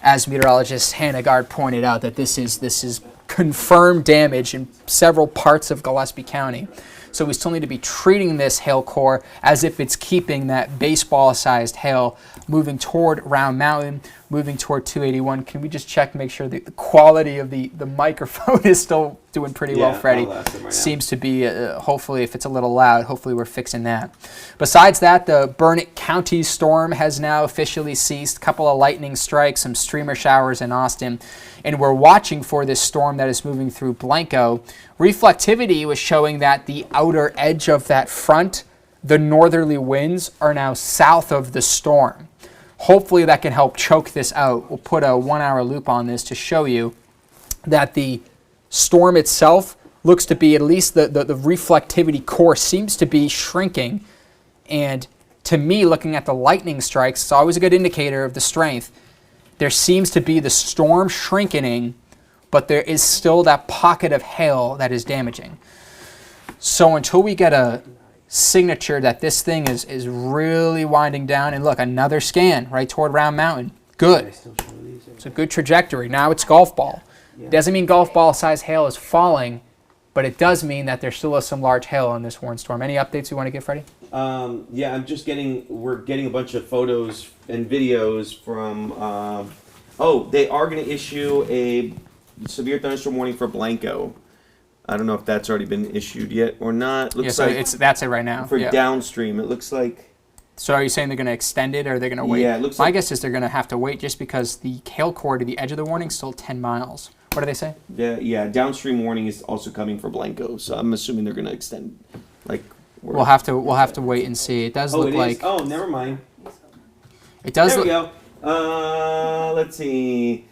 As meteorologist Hannah Gard pointed out, that this is confirmed damage in several parts of Gillespie County. So we still need to be treating this hail core as if it's keeping that baseball-sized hail moving toward Round Mountain, moving toward 281. Can we just check, make sure the quality of the microphone is still doing pretty well, Freddie? Seems to be, hopefully, if it's a little loud, hopefully we're fixing that. Besides that, the Burnett County storm has now officially ceased. A couple of lightning strikes, some streamer showers in Austin. And we're watching for this storm that is moving through Blanco. Reflectivity was showing that the outer edge of that front, the northerly winds, are now south of the storm. Hopefully that can help choke this out. We'll put a 1-hour loop on this to show you that the storm itself looks to be, at least the reflectivity core seems to be shrinking. And to me, looking at the lightning strikes, it's always a good indicator of the strength. There seems to be the storm shrinking, but there is still that pocket of hail that is damaging. So until we get a signature that this thing is really winding down, and look, another scan right toward Round Mountain. Good. It's a good trajectory. Now it's golf ball. Doesn't mean golf ball size hail is falling, but it does mean that there still is some large hail on this warn storm. Any updates you want to give, Freddie? Yeah, we're getting a bunch of photos and videos from, they are going to issue a severe thunderstorm warning for Blanco. I don't know if that's already been issued yet or not. Looks that's it right now. For downstream, it looks like. So are you saying they're going to extend it, or are they going to wait? Yeah, it looks My guess is they're going to have to wait, just because the hail core to the edge of the warning is still 10 miles. What do they say? Yeah, downstream warning is also coming for Blanco, so I'm assuming they're going to extend. We'll have to wait and see. It does look like. Oh, never mind. It does. There we go. Let's see.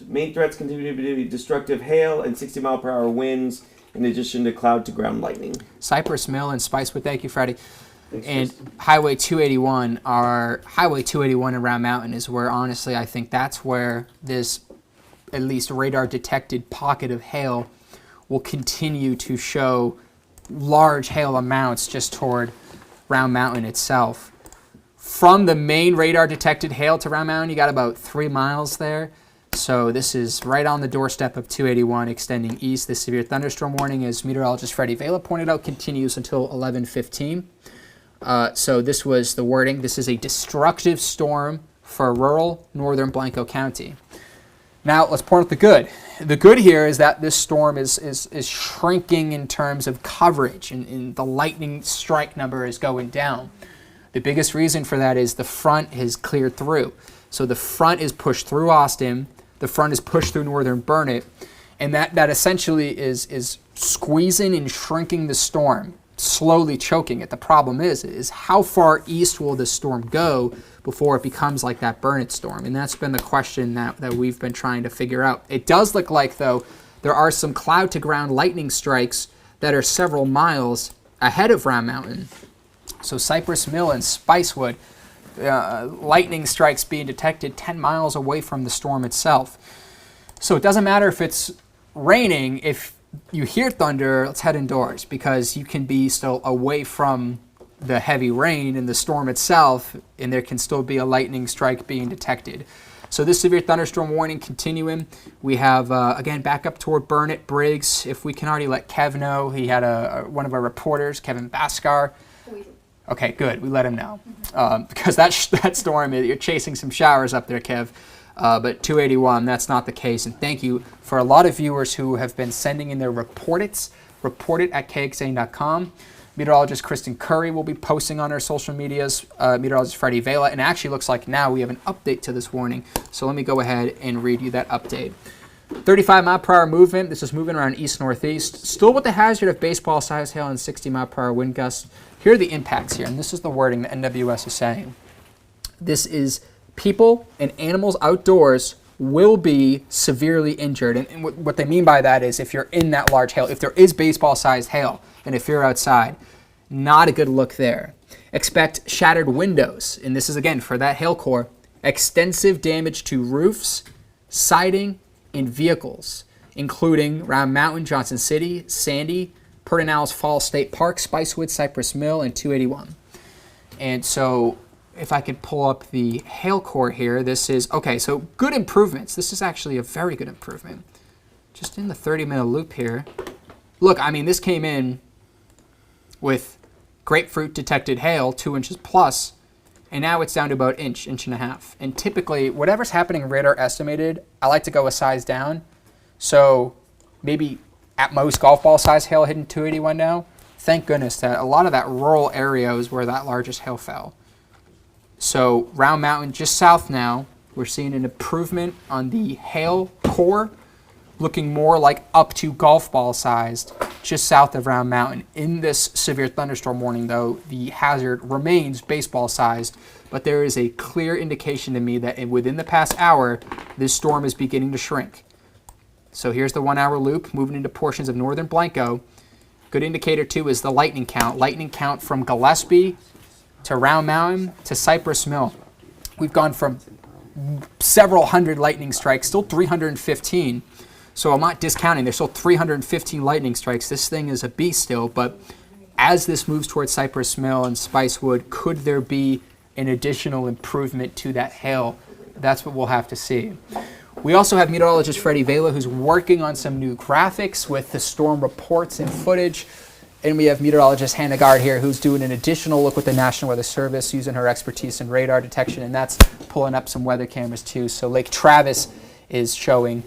Main threats continue to be destructive hail and 60-mile-per-hour winds, in addition to cloud-to-ground lightning. Cypress Mill and Spicewood. Thank you, Freddie. Thanks, and Kristen. Highway 281 in Round Mountain is where, honestly, I think that's where this, at least radar-detected pocket of hail will continue to show large hail amounts just toward Round Mountain itself. From the main radar-detected hail to Round Mountain, you got about 3 miles there. So this is right on the doorstep of 281, extending east. The severe thunderstorm warning, as meteorologist Freddie Vela pointed out, continues until 11:15. So this was the wording. This is a destructive storm for rural northern Blanco County. Now let's point out the good. The good here is that this storm is shrinking in terms of coverage, and the lightning strike number is going down. The biggest reason for that is the front has cleared through. So the front is pushed through Austin. The front is pushed through northern Burnett, and that essentially is squeezing and shrinking the storm, slowly choking it. The problem is how far east will this storm go before it becomes like that Burnett storm? And that's been the question that we've been trying to figure out. It does look like, though, there are some cloud-to-ground lightning strikes that are several miles ahead of Round Mountain. So Cypress Mill and Spicewood, lightning strikes being detected 10 miles away from the storm itself. So it doesn't matter if it's raining. If you hear thunder, let's head indoors, because you can be still away from the heavy rain and the storm itself, and there can still be a lightning strike being detected. So this severe thunderstorm warning continuing. We have, again, back up toward Burnett, Briggs. If we can already let Kev know, he had one of our reporters, Kevin Baskar. Okay, good. We let him know. Because that storm, you're chasing some showers up there, Kev. But 281, that's not the case. And thank you for a lot of viewers who have been sending in their report it at kxan.com. Meteorologist Kristen Curry will be posting on her social medias, meteorologist Freddie Vela, and it actually looks like now we have an update to this warning. So let me go ahead and read you that update. 35-mile-per-hour movement. This is moving around east-northeast. Still with the hazard of baseball-sized hail and 60-mile-per-hour wind gusts. Here are the impacts here, and this is the wording the NWS is saying. This is people and animals outdoors will be severely injured. And what they mean by that is if you're in that large hail, if there is baseball-sized hail, and if you're outside, not a good look there. Expect shattered windows, and this is again for that hail core, extensive damage to roofs, siding, and vehicles, including Round Mountain, Johnson City, Sandy, Pedernales Falls State Park, Spicewood, Cypress Mill, and 281. And so if I could pull up the hail core here, this is, okay, so good improvements. This is actually a very good improvement. Just in the 30-minute loop here. Look, I mean, this came in with grapefruit detected hail, 2 inches plus, and now it's down to about inch and a half. And typically, whatever's happening radar estimated, I like to go a size down. So maybe at most golf ball size hail hitting 281 now. Thank goodness that a lot of that rural area is where that largest hail fell. So Round Mountain just south now, we're seeing an improvement on the hail core, looking more like up to golf ball sized just south of Round Mountain. In this severe thunderstorm warning, though, the hazard remains baseball sized, but there is a clear indication to me that within the past hour, this storm is beginning to shrink. So here's the 1 hour loop moving into portions of northern Blanco. Good indicator too is the lightning count. Lightning count from Gillespie to Round Mountain to Cypress Mill. We've gone from several hundred lightning strikes, still 315. So I'm not discounting, there's still 315 lightning strikes. This thing is a beast still, but as this moves towards Cypress Mill and Spicewood, could there be an additional improvement to that hail? That's what we'll have to see. We also have meteorologist Freddie Vela, who's working on some new graphics with the storm reports and footage. And we have meteorologist Hannah Gard here, who's doing an additional look with the National Weather Service using her expertise in radar detection, and that's pulling up some weather cameras too. So Lake Travis is showing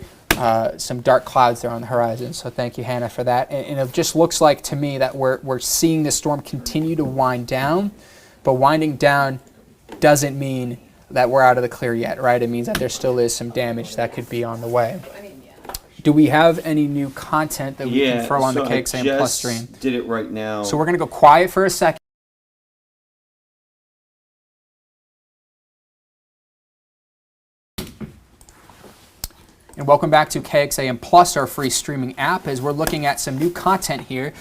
some dark clouds there on the horizon. So thank you, Hannah, for that. And it just looks like to me that we're seeing this storm continue to wind down, but winding down doesn't mean that we're out of the clear yet, right? It means that there still is some damage that could be on the way. Do we have any new content that we can throw on the KXAM Plus stream? Did it right now. So we're going to go quiet for a second. And welcome back to KXAM Plus, our free streaming app, as we're looking at some new content here.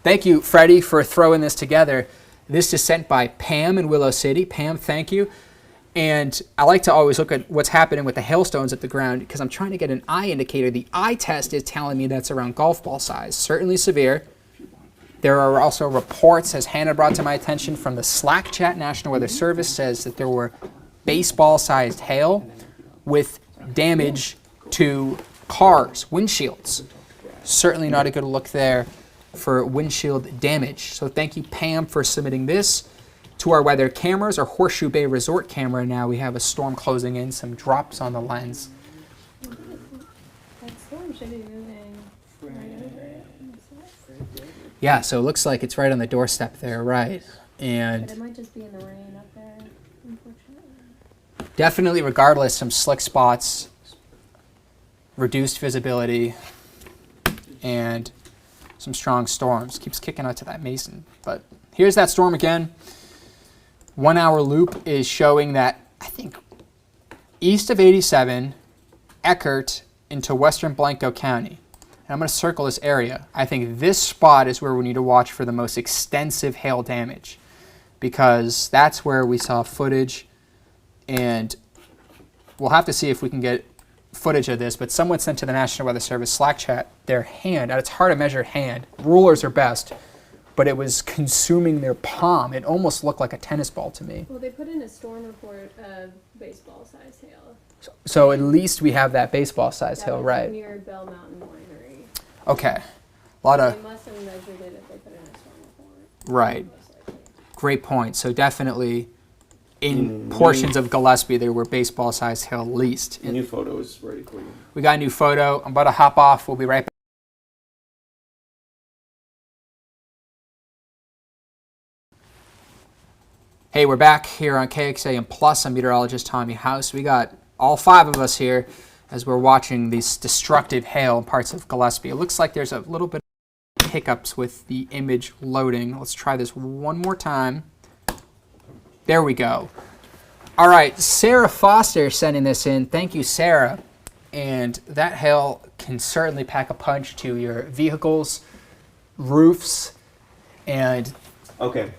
Thank you, Freddie, for throwing this together. This is sent by Pam in Willow City. Pam, thank you. And I like to always look at what's happening with the hailstones at the ground because I'm trying to get an eye indicator. The eye test is telling me that's around golf ball size, certainly severe. There are also reports, as Hannah brought to my attention, from the Slack chat National Weather Service says that there were baseball-sized hail with damage to cars, windshields. Certainly not a good look there for windshield damage. So thank you, Pam, for submitting this to our weather cameras. Our Horseshoe Bay Resort camera now, we have a storm closing in, some drops on the lens. That storm should be moving right over it. Yeah, so it looks like it's right on the doorstep there, right? And But it might just be in the rain up there, unfortunately. definitely, regardless, some slick spots, reduced visibility, and some strong storms. Keeps kicking out to that Mason. But here's that storm again. 1 hour loop is showing that, I think, east of 87, Eckert into western Blanco County. And I'm going to circle this area. I think this spot is where we need to watch for the most extensive hail damage because that's where we saw footage, and we'll have to see if we can get footage of this, but someone sent to the National Weather Service Slack chat their hand, and it's hard to measure hand. Rulers are best, but it was consuming their palm. It almost looked like a tennis ball to me. Well, they put in a storm report of baseball-sized hail. So at least we have that baseball-sized That hail, was right? near Bell Mountain Winery. Okay. A lot They of, must have measured it if they put in a storm report. right. Most likely. Great point. So definitely in portions of Gillespie, there were baseball-sized hail at least. The new photo is ready for you. We got a new photo. I'm about to hop off. We'll be right back. Hey, we're back here on KXAM Plus. I'm meteorologist Tommy House. We got all 5 of us here as we're watching these destructive hail in parts of Gillespie. It looks like there's a little bit of hiccups with the image loading. Let's try this one more time. There we go. All right, Sarah Foster sending this in. Thank you, Sarah. And that hail can certainly pack a punch to your vehicles, roofs, and... Okay.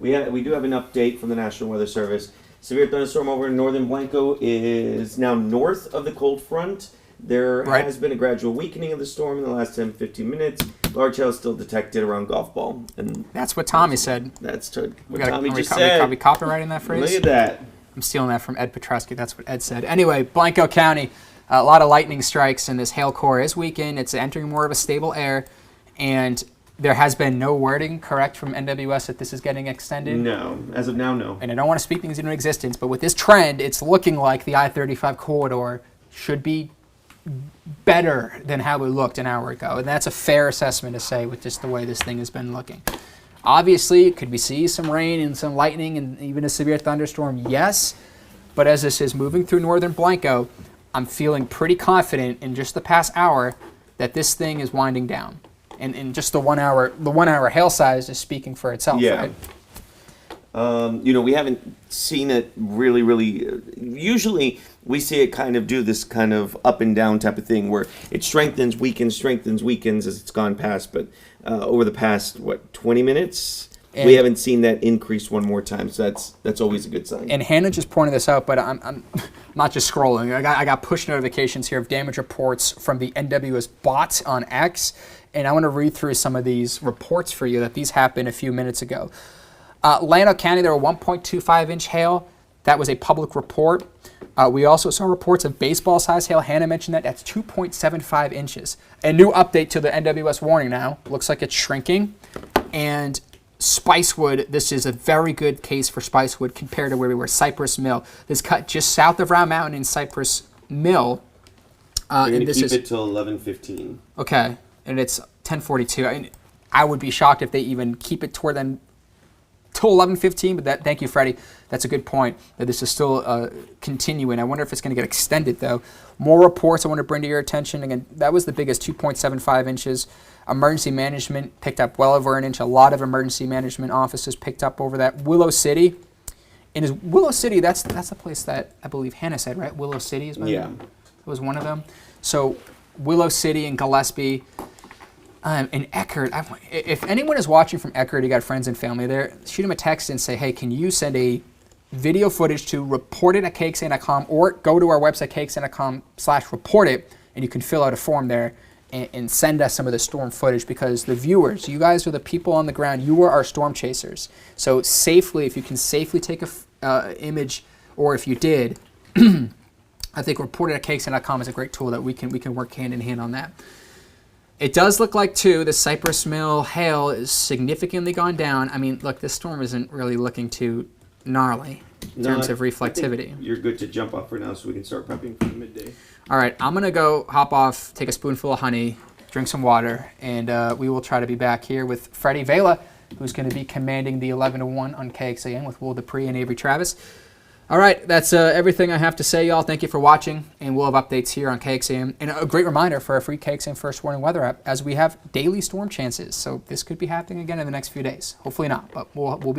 We do have an update from the National Weather Service. Severe thunderstorm over in northern Blanco is now north of the cold front. There has been a gradual weakening of the storm in the last 10-15 minutes. Large hail still detected around golf ball. And that's what Tommy said. That's what Tommy just said. Are we copywriting that phrase? Look at that. I'm stealing that from Ed Petresky. That's what Ed said. Anyway, Blanco County, a lot of lightning strikes, and this hail core is weakened. It's entering more of a stable air, and there has been no wording, correct, from NWS that this is getting extended? No. As of now, no. And I don't want to speak things into existence, but with this trend, it's looking like the I-35 corridor should be better than how it looked an hour ago. And that's a fair assessment to say with just the way this thing has been looking. Obviously, could we see some rain and some lightning and even a severe thunderstorm? Yes. But as this is moving through northern Blanco, I'm feeling pretty confident in just the past hour that this thing is winding down. And just the 1 hour hail size is speaking for itself, right? We haven't seen it really. Usually we see it kind of do this kind of up and down type of thing where it strengthens, weakens as it's gone past. But over the past, 20 minutes, and we haven't seen that increase one more time. So that's always a good sign. And Hannah just pointed this out, but I'm not just scrolling. I got push notifications here of damage reports from the NWS bot on X. And I want to read through some of these reports for you that these happened a few minutes ago. Llano County, there were 1.25-inch hail. That was a public report. We also saw reports of baseball-sized hail. Hannah mentioned that. That's 2.75 inches. A new update to the NWS warning now. Looks like it's shrinking. And Spicewood, this is a very good case for Spicewood compared to where we were. Cypress Mill. This cut just south of Round Mountain in Cypress Mill. We're going to keep it till 11:15. Okay. And it's 10:42. I would be shocked if they even keep it toward then till 11:15. But thank you, Freddie. That's a good point. That this is still continuing. I wonder if it's going to get extended though. More reports I want to bring to your attention. Again, that was the biggest, 2.75 inches. Emergency management picked up well over an inch. A lot of emergency management offices picked up over that. Willow City. And Willow City, that's the place that I believe Hannah said, right? Willow City is one of them. It was one of them. So Willow City and Gillespie. In Eckerd, if anyone is watching from Eckerd, you got friends and family there, shoot them a text and say, hey, can you send a video footage to reportit@kxan.com or go to our website, kxan.com/reportit, and you can fill out a form there and send us some of the storm footage because the viewers, you guys are the people on the ground, you are our storm chasers. So safely, if you can safely take a image, or if you did, I think reportit@kxan.com is a great tool that we can work hand in hand on that. It does look like, too, the Cypress Mill hail is significantly gone down. I mean, look, this storm isn't really looking too gnarly in terms of reflectivity. I think you're good to jump off for now so we can start prepping for the midday. All right, I'm going to go hop off, take a spoonful of honey, drink some water, and we will try to be back here with Freddie Vela, who's going to be commanding the 11 to 1 on KXAN with Will Dupree and Avery Travis. All right, that's everything I have to say, y'all. Thank you for watching, and we'll have updates here on KXAM. And a great reminder for our free KXAM First Warning Weather app, as we have daily storm chances. So this could be happening again in the next few days. Hopefully not, but we'll be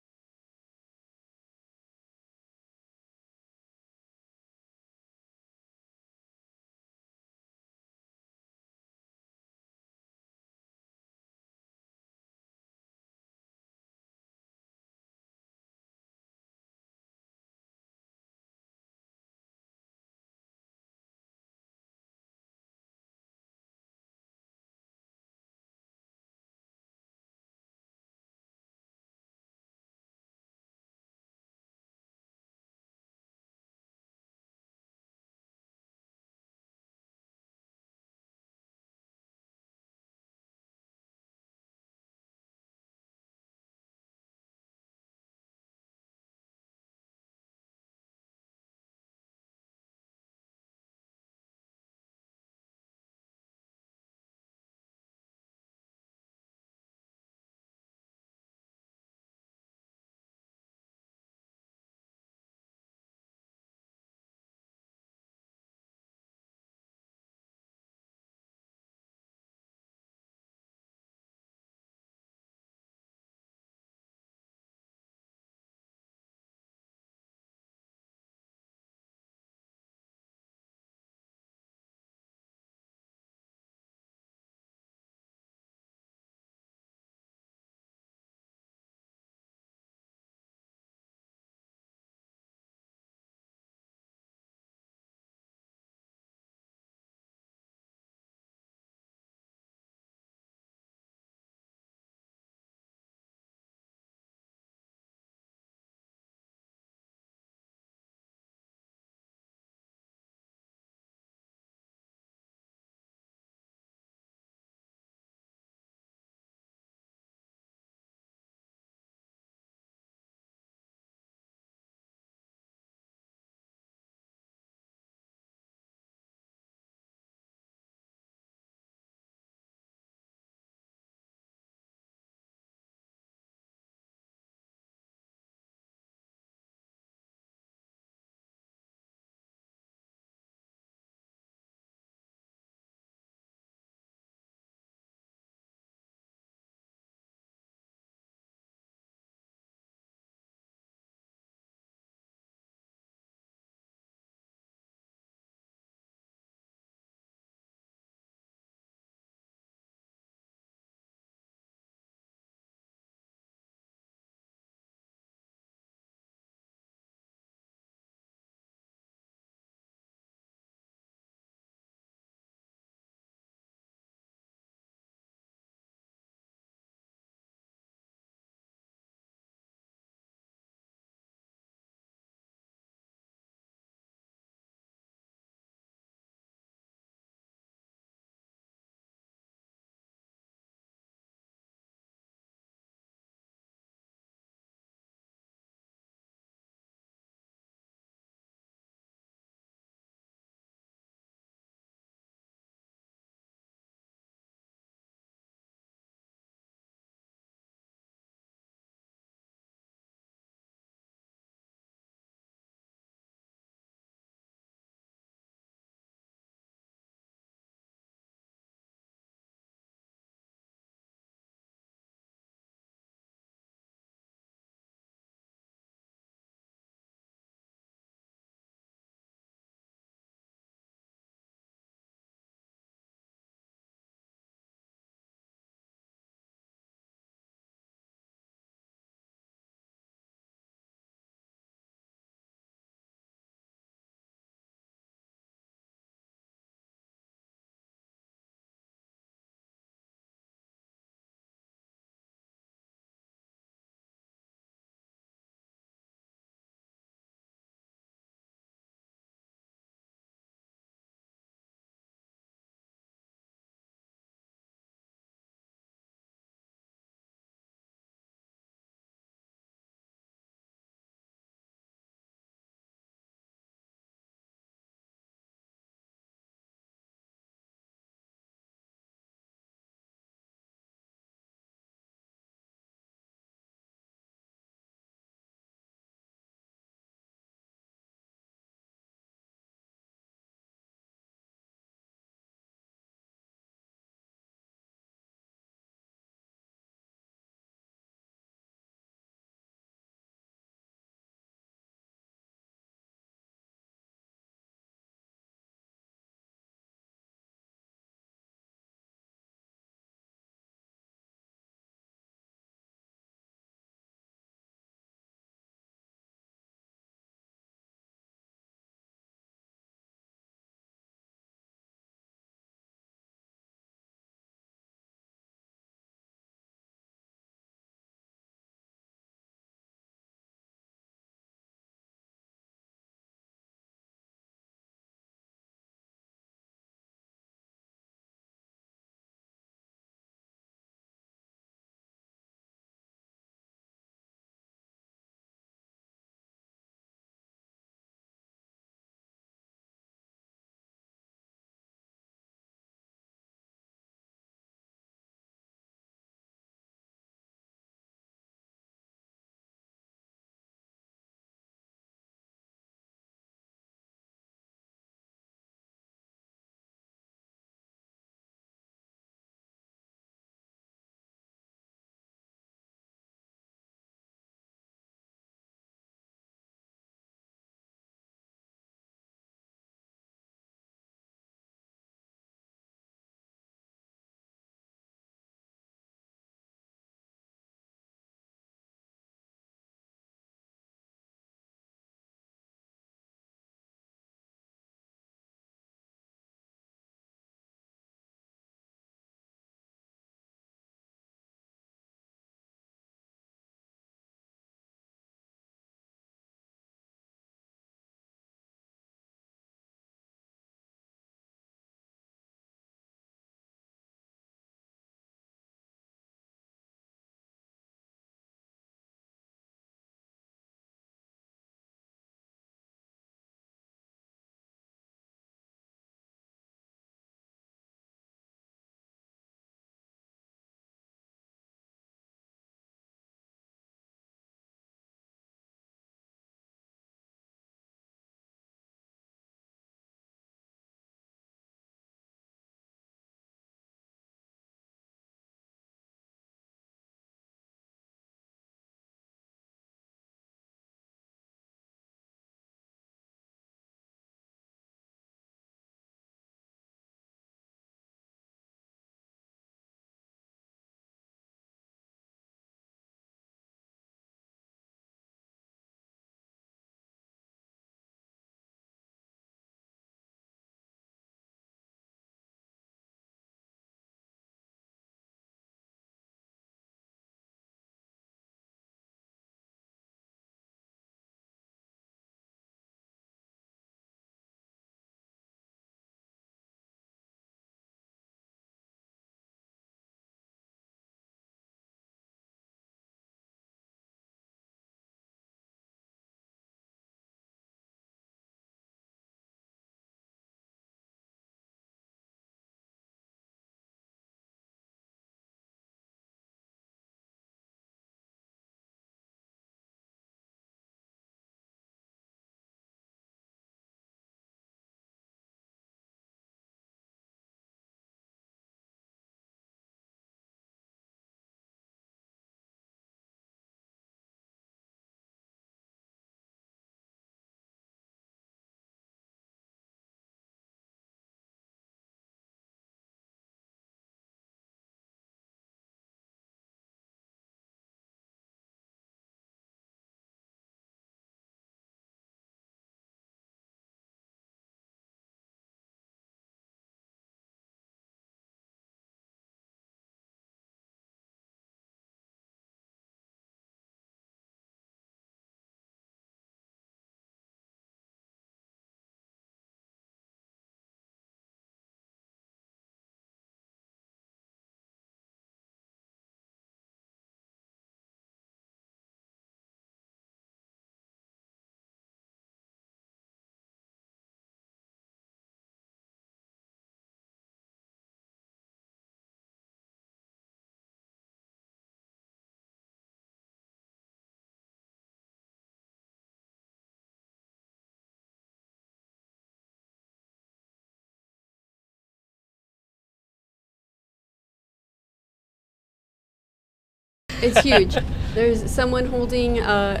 It's huge. There's someone holding a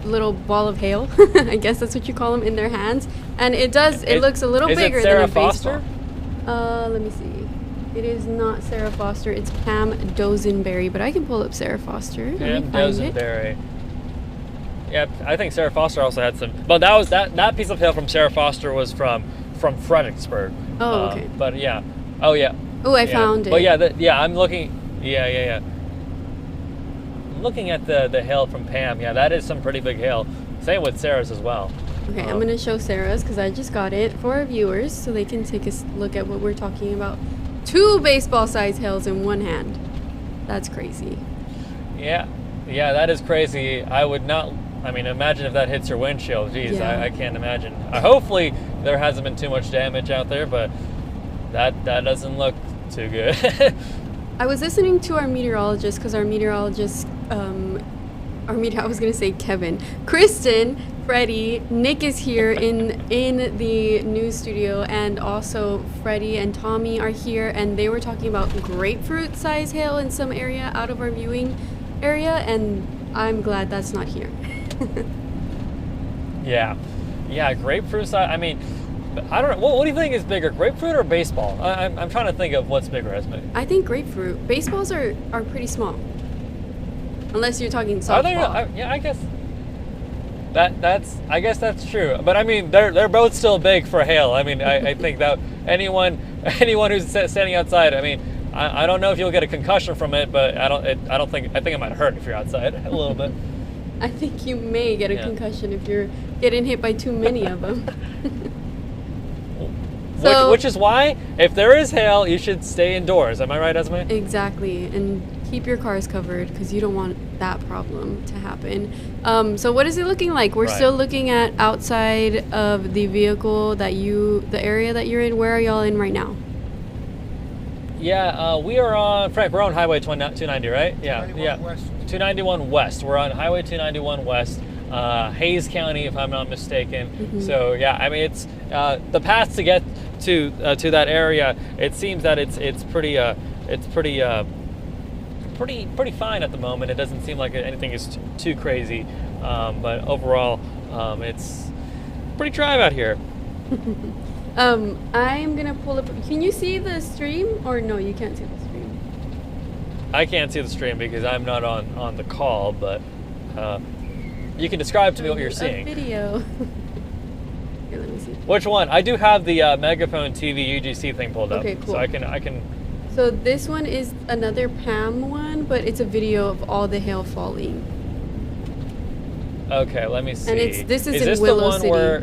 little ball of hail. I guess that's what you call them, in their hands, and it looks a little bigger than a baseball. Let me see. It is not Sarah Foster. It's Pam Dozenberry, but I can pull up Sarah Foster. Pam Dozenberry. Yeah, I think Sarah Foster also had some. But that piece of hail from Sarah Foster was from Fredericksburg. Oh, okay. But yeah. Oh yeah. Oh, I found it. But yeah, I'm looking. Yeah. I'm looking at the hail from Pam. Yeah, that is some pretty big hail. Same with Sarah's as well. Okay, I'm gonna show Sarah's because I just got it for our viewers so they can take a look at what we're talking about. 2 baseball-sized hails in one hand. That's crazy. Yeah, that is crazy. I would not. I mean, imagine if that hits your windshield. Jeez, Yeah. I can't imagine. Hopefully, there hasn't been too much damage out there, but that doesn't look too good. I was listening to our meteorologist because our meteorologist, I was gonna say Kevin, Kristen, Freddie, Nick is here in the news studio, and also Freddie and Tommy are here, and they were talking about grapefruit size hail in some area out of our viewing area, and I'm glad that's not here. Yeah, grapefruit size. I mean, I don't know. What do you think is bigger, grapefruit or baseball? I'm trying to think of what's bigger, Esme. I think grapefruit. Baseballs are pretty small, unless you're talking Are they? softball. Yeah, I guess. I guess that's true. But I mean, they're both still big for hail. I mean, I think that anyone who's standing outside, I mean, I don't know if you'll get a concussion from it, but I think it might hurt if you're outside a little bit. I think you may get a concussion if you're getting hit by too many of them. Which is why, if there is hail, you should stay indoors. Am I right, Esme? Exactly, and keep your cars covered because you don't want that problem to happen. So what is it looking like? We're still looking at outside of the vehicle the area that you're in. Where are y'all in right now? Yeah, we are on, Frank, we're on Highway 290, right? Yeah. 291 West. We're on Highway 291 West, Hayes County, if I'm not mistaken. Mm-hmm. So yeah, I mean, it's the path to get to that area. It seems that it's pretty fine at the moment. It doesn't seem like anything is too crazy, but overall, it's pretty dry out here. I'm gonna pull up. Can you see the stream, or no? You can't see the stream. I can't see the stream because I'm not on the call, but you can describe to me what you're seeing. A video. Here, let me see. Which one? I do have the Megaphone TV UGC thing pulled up. Okay, cool. So I can. So this one is another Pam one, but it's a video of all the hail falling. Okay, let me see. And this is in this Willow the one City. Where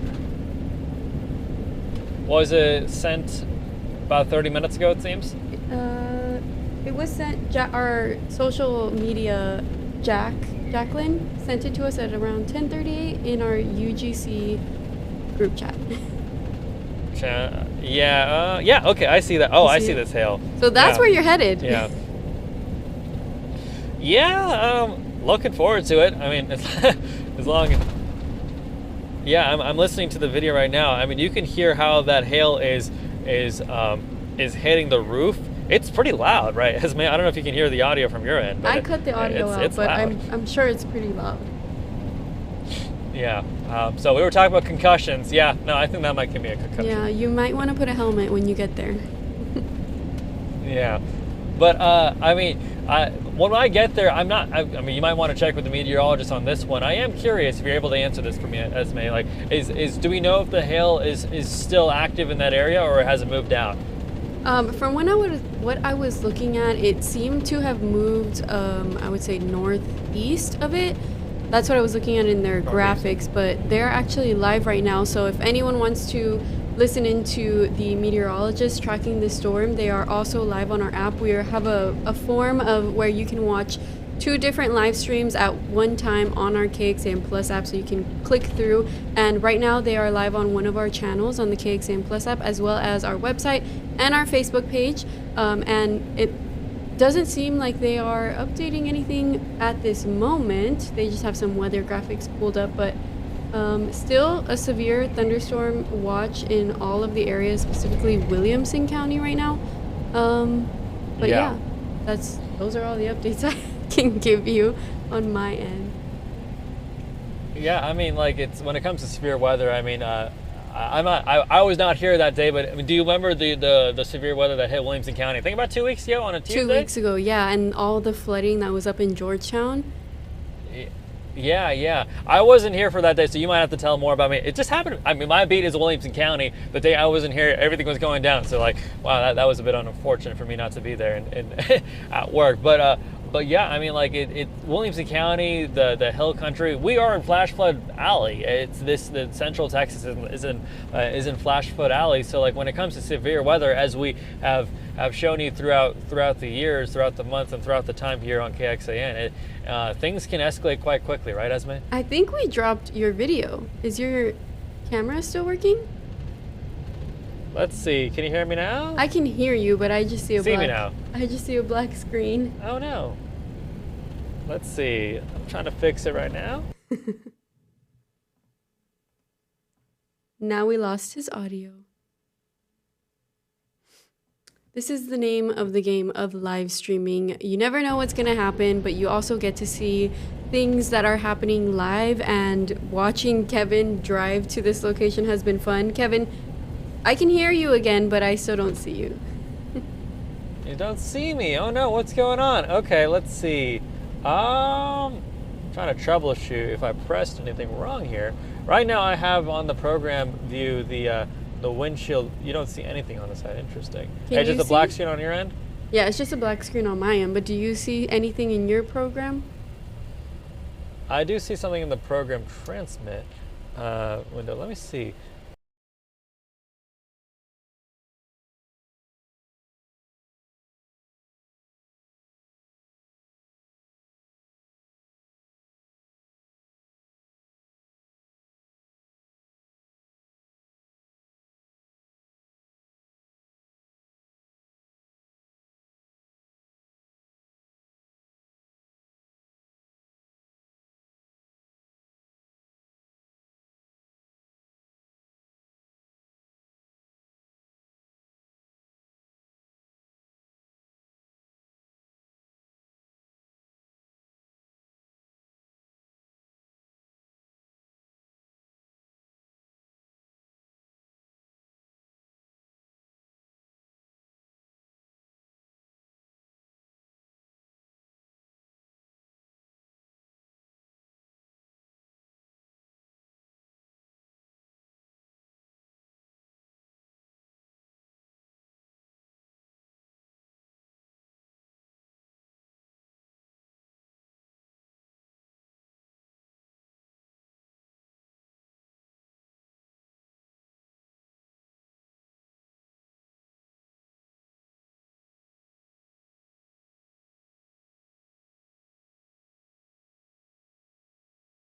was it sent about 30 minutes ago? It seems. It was sent. Our social media Jacqueline sent it to us at around 10:38 in our UGC group chat. Yeah. Okay, I see that. Oh, I see this hail. So that's where you're headed. Yeah. Yeah. Looking forward to it. I mean, as long as. Yeah, I'm listening to the video right now. I mean, you can hear how that hail is hitting the roof. It's pretty loud, right? I don't know if you can hear the audio from your end. But I cut the audio out, but I'm sure it's pretty loud. Yeah. So we were talking about concussions. Yeah. No, I think that might give me a concussion. Yeah, you might want to put a helmet when you get there. Yeah. But I mean, when I get there, I mean, you might want to check with the meteorologist on this one. I am curious if you're able to answer this for me, Esme. Like, do we know if the hail is still active in that area or has it moved out? From what I was looking at, it seemed to have moved. I would say northeast of it. That's what I was looking at in their graphics. But they're actually live right now. So if anyone wants to listen into the meteorologist tracking the storm, they are also live on our app. We have a form of where you can watch 2 different live streams at one time on our KXAN Plus app, so you can click through. And right now they are live on one of our channels on the KXAN Plus app, as well as our website and our Facebook page. And it doesn't seem like they are updating anything at this moment. They just have some weather graphics pulled up, but still a severe thunderstorm watch in all of the areas, specifically Williamson County right now. But yeah, those are all the updates can give you on my end. Yeah, I mean, like, it's when it comes to severe weather. I mean, I was not here that day, but I mean, do you remember the severe weather that hit Williamson County? I think about 2 weeks ago on a Tuesday. 2 weeks ago, yeah, and all the flooding that was up in Georgetown. Yeah. I wasn't here for that day, so you might have to tell more about me. It just happened. I mean, my beat is Williamson County. The day I wasn't here, everything was going down. So, like, wow, that was a bit unfortunate for me not to be there and at work. But yeah, I mean, like, Williamson County, the hill country, we are in flash flood alley. The central Texas is in flash flood alley. So, like, when it comes to severe weather, as we have shown you throughout the years, throughout the month, and throughout the time here on KXAN, things can escalate quite quickly, right, Esme? I think we dropped your video. Is your camera still working? Let's see. Can you hear me now? I can hear you, but I just see a black. See me now. I just see a black screen. Oh no. Let's see. I'm trying to fix it right now. Now we lost his audio. This is the name of the game of live streaming. You never know what's gonna happen, but you also get to see things that are happening live, and watching Kevin drive to this location has been fun. Kevin, I can hear you again, but I still don't see you. You don't see me. Oh no, what's going on? Okay, let's see. I'm trying to troubleshoot if I pressed anything wrong here. Right now I have on the program view the windshield. You don't see anything on the side. Interesting. Hey, just a black screen on your end? Yeah, it's just a black screen on my end, but do you see anything in your program? I do see something in the program transmit window. Let me see.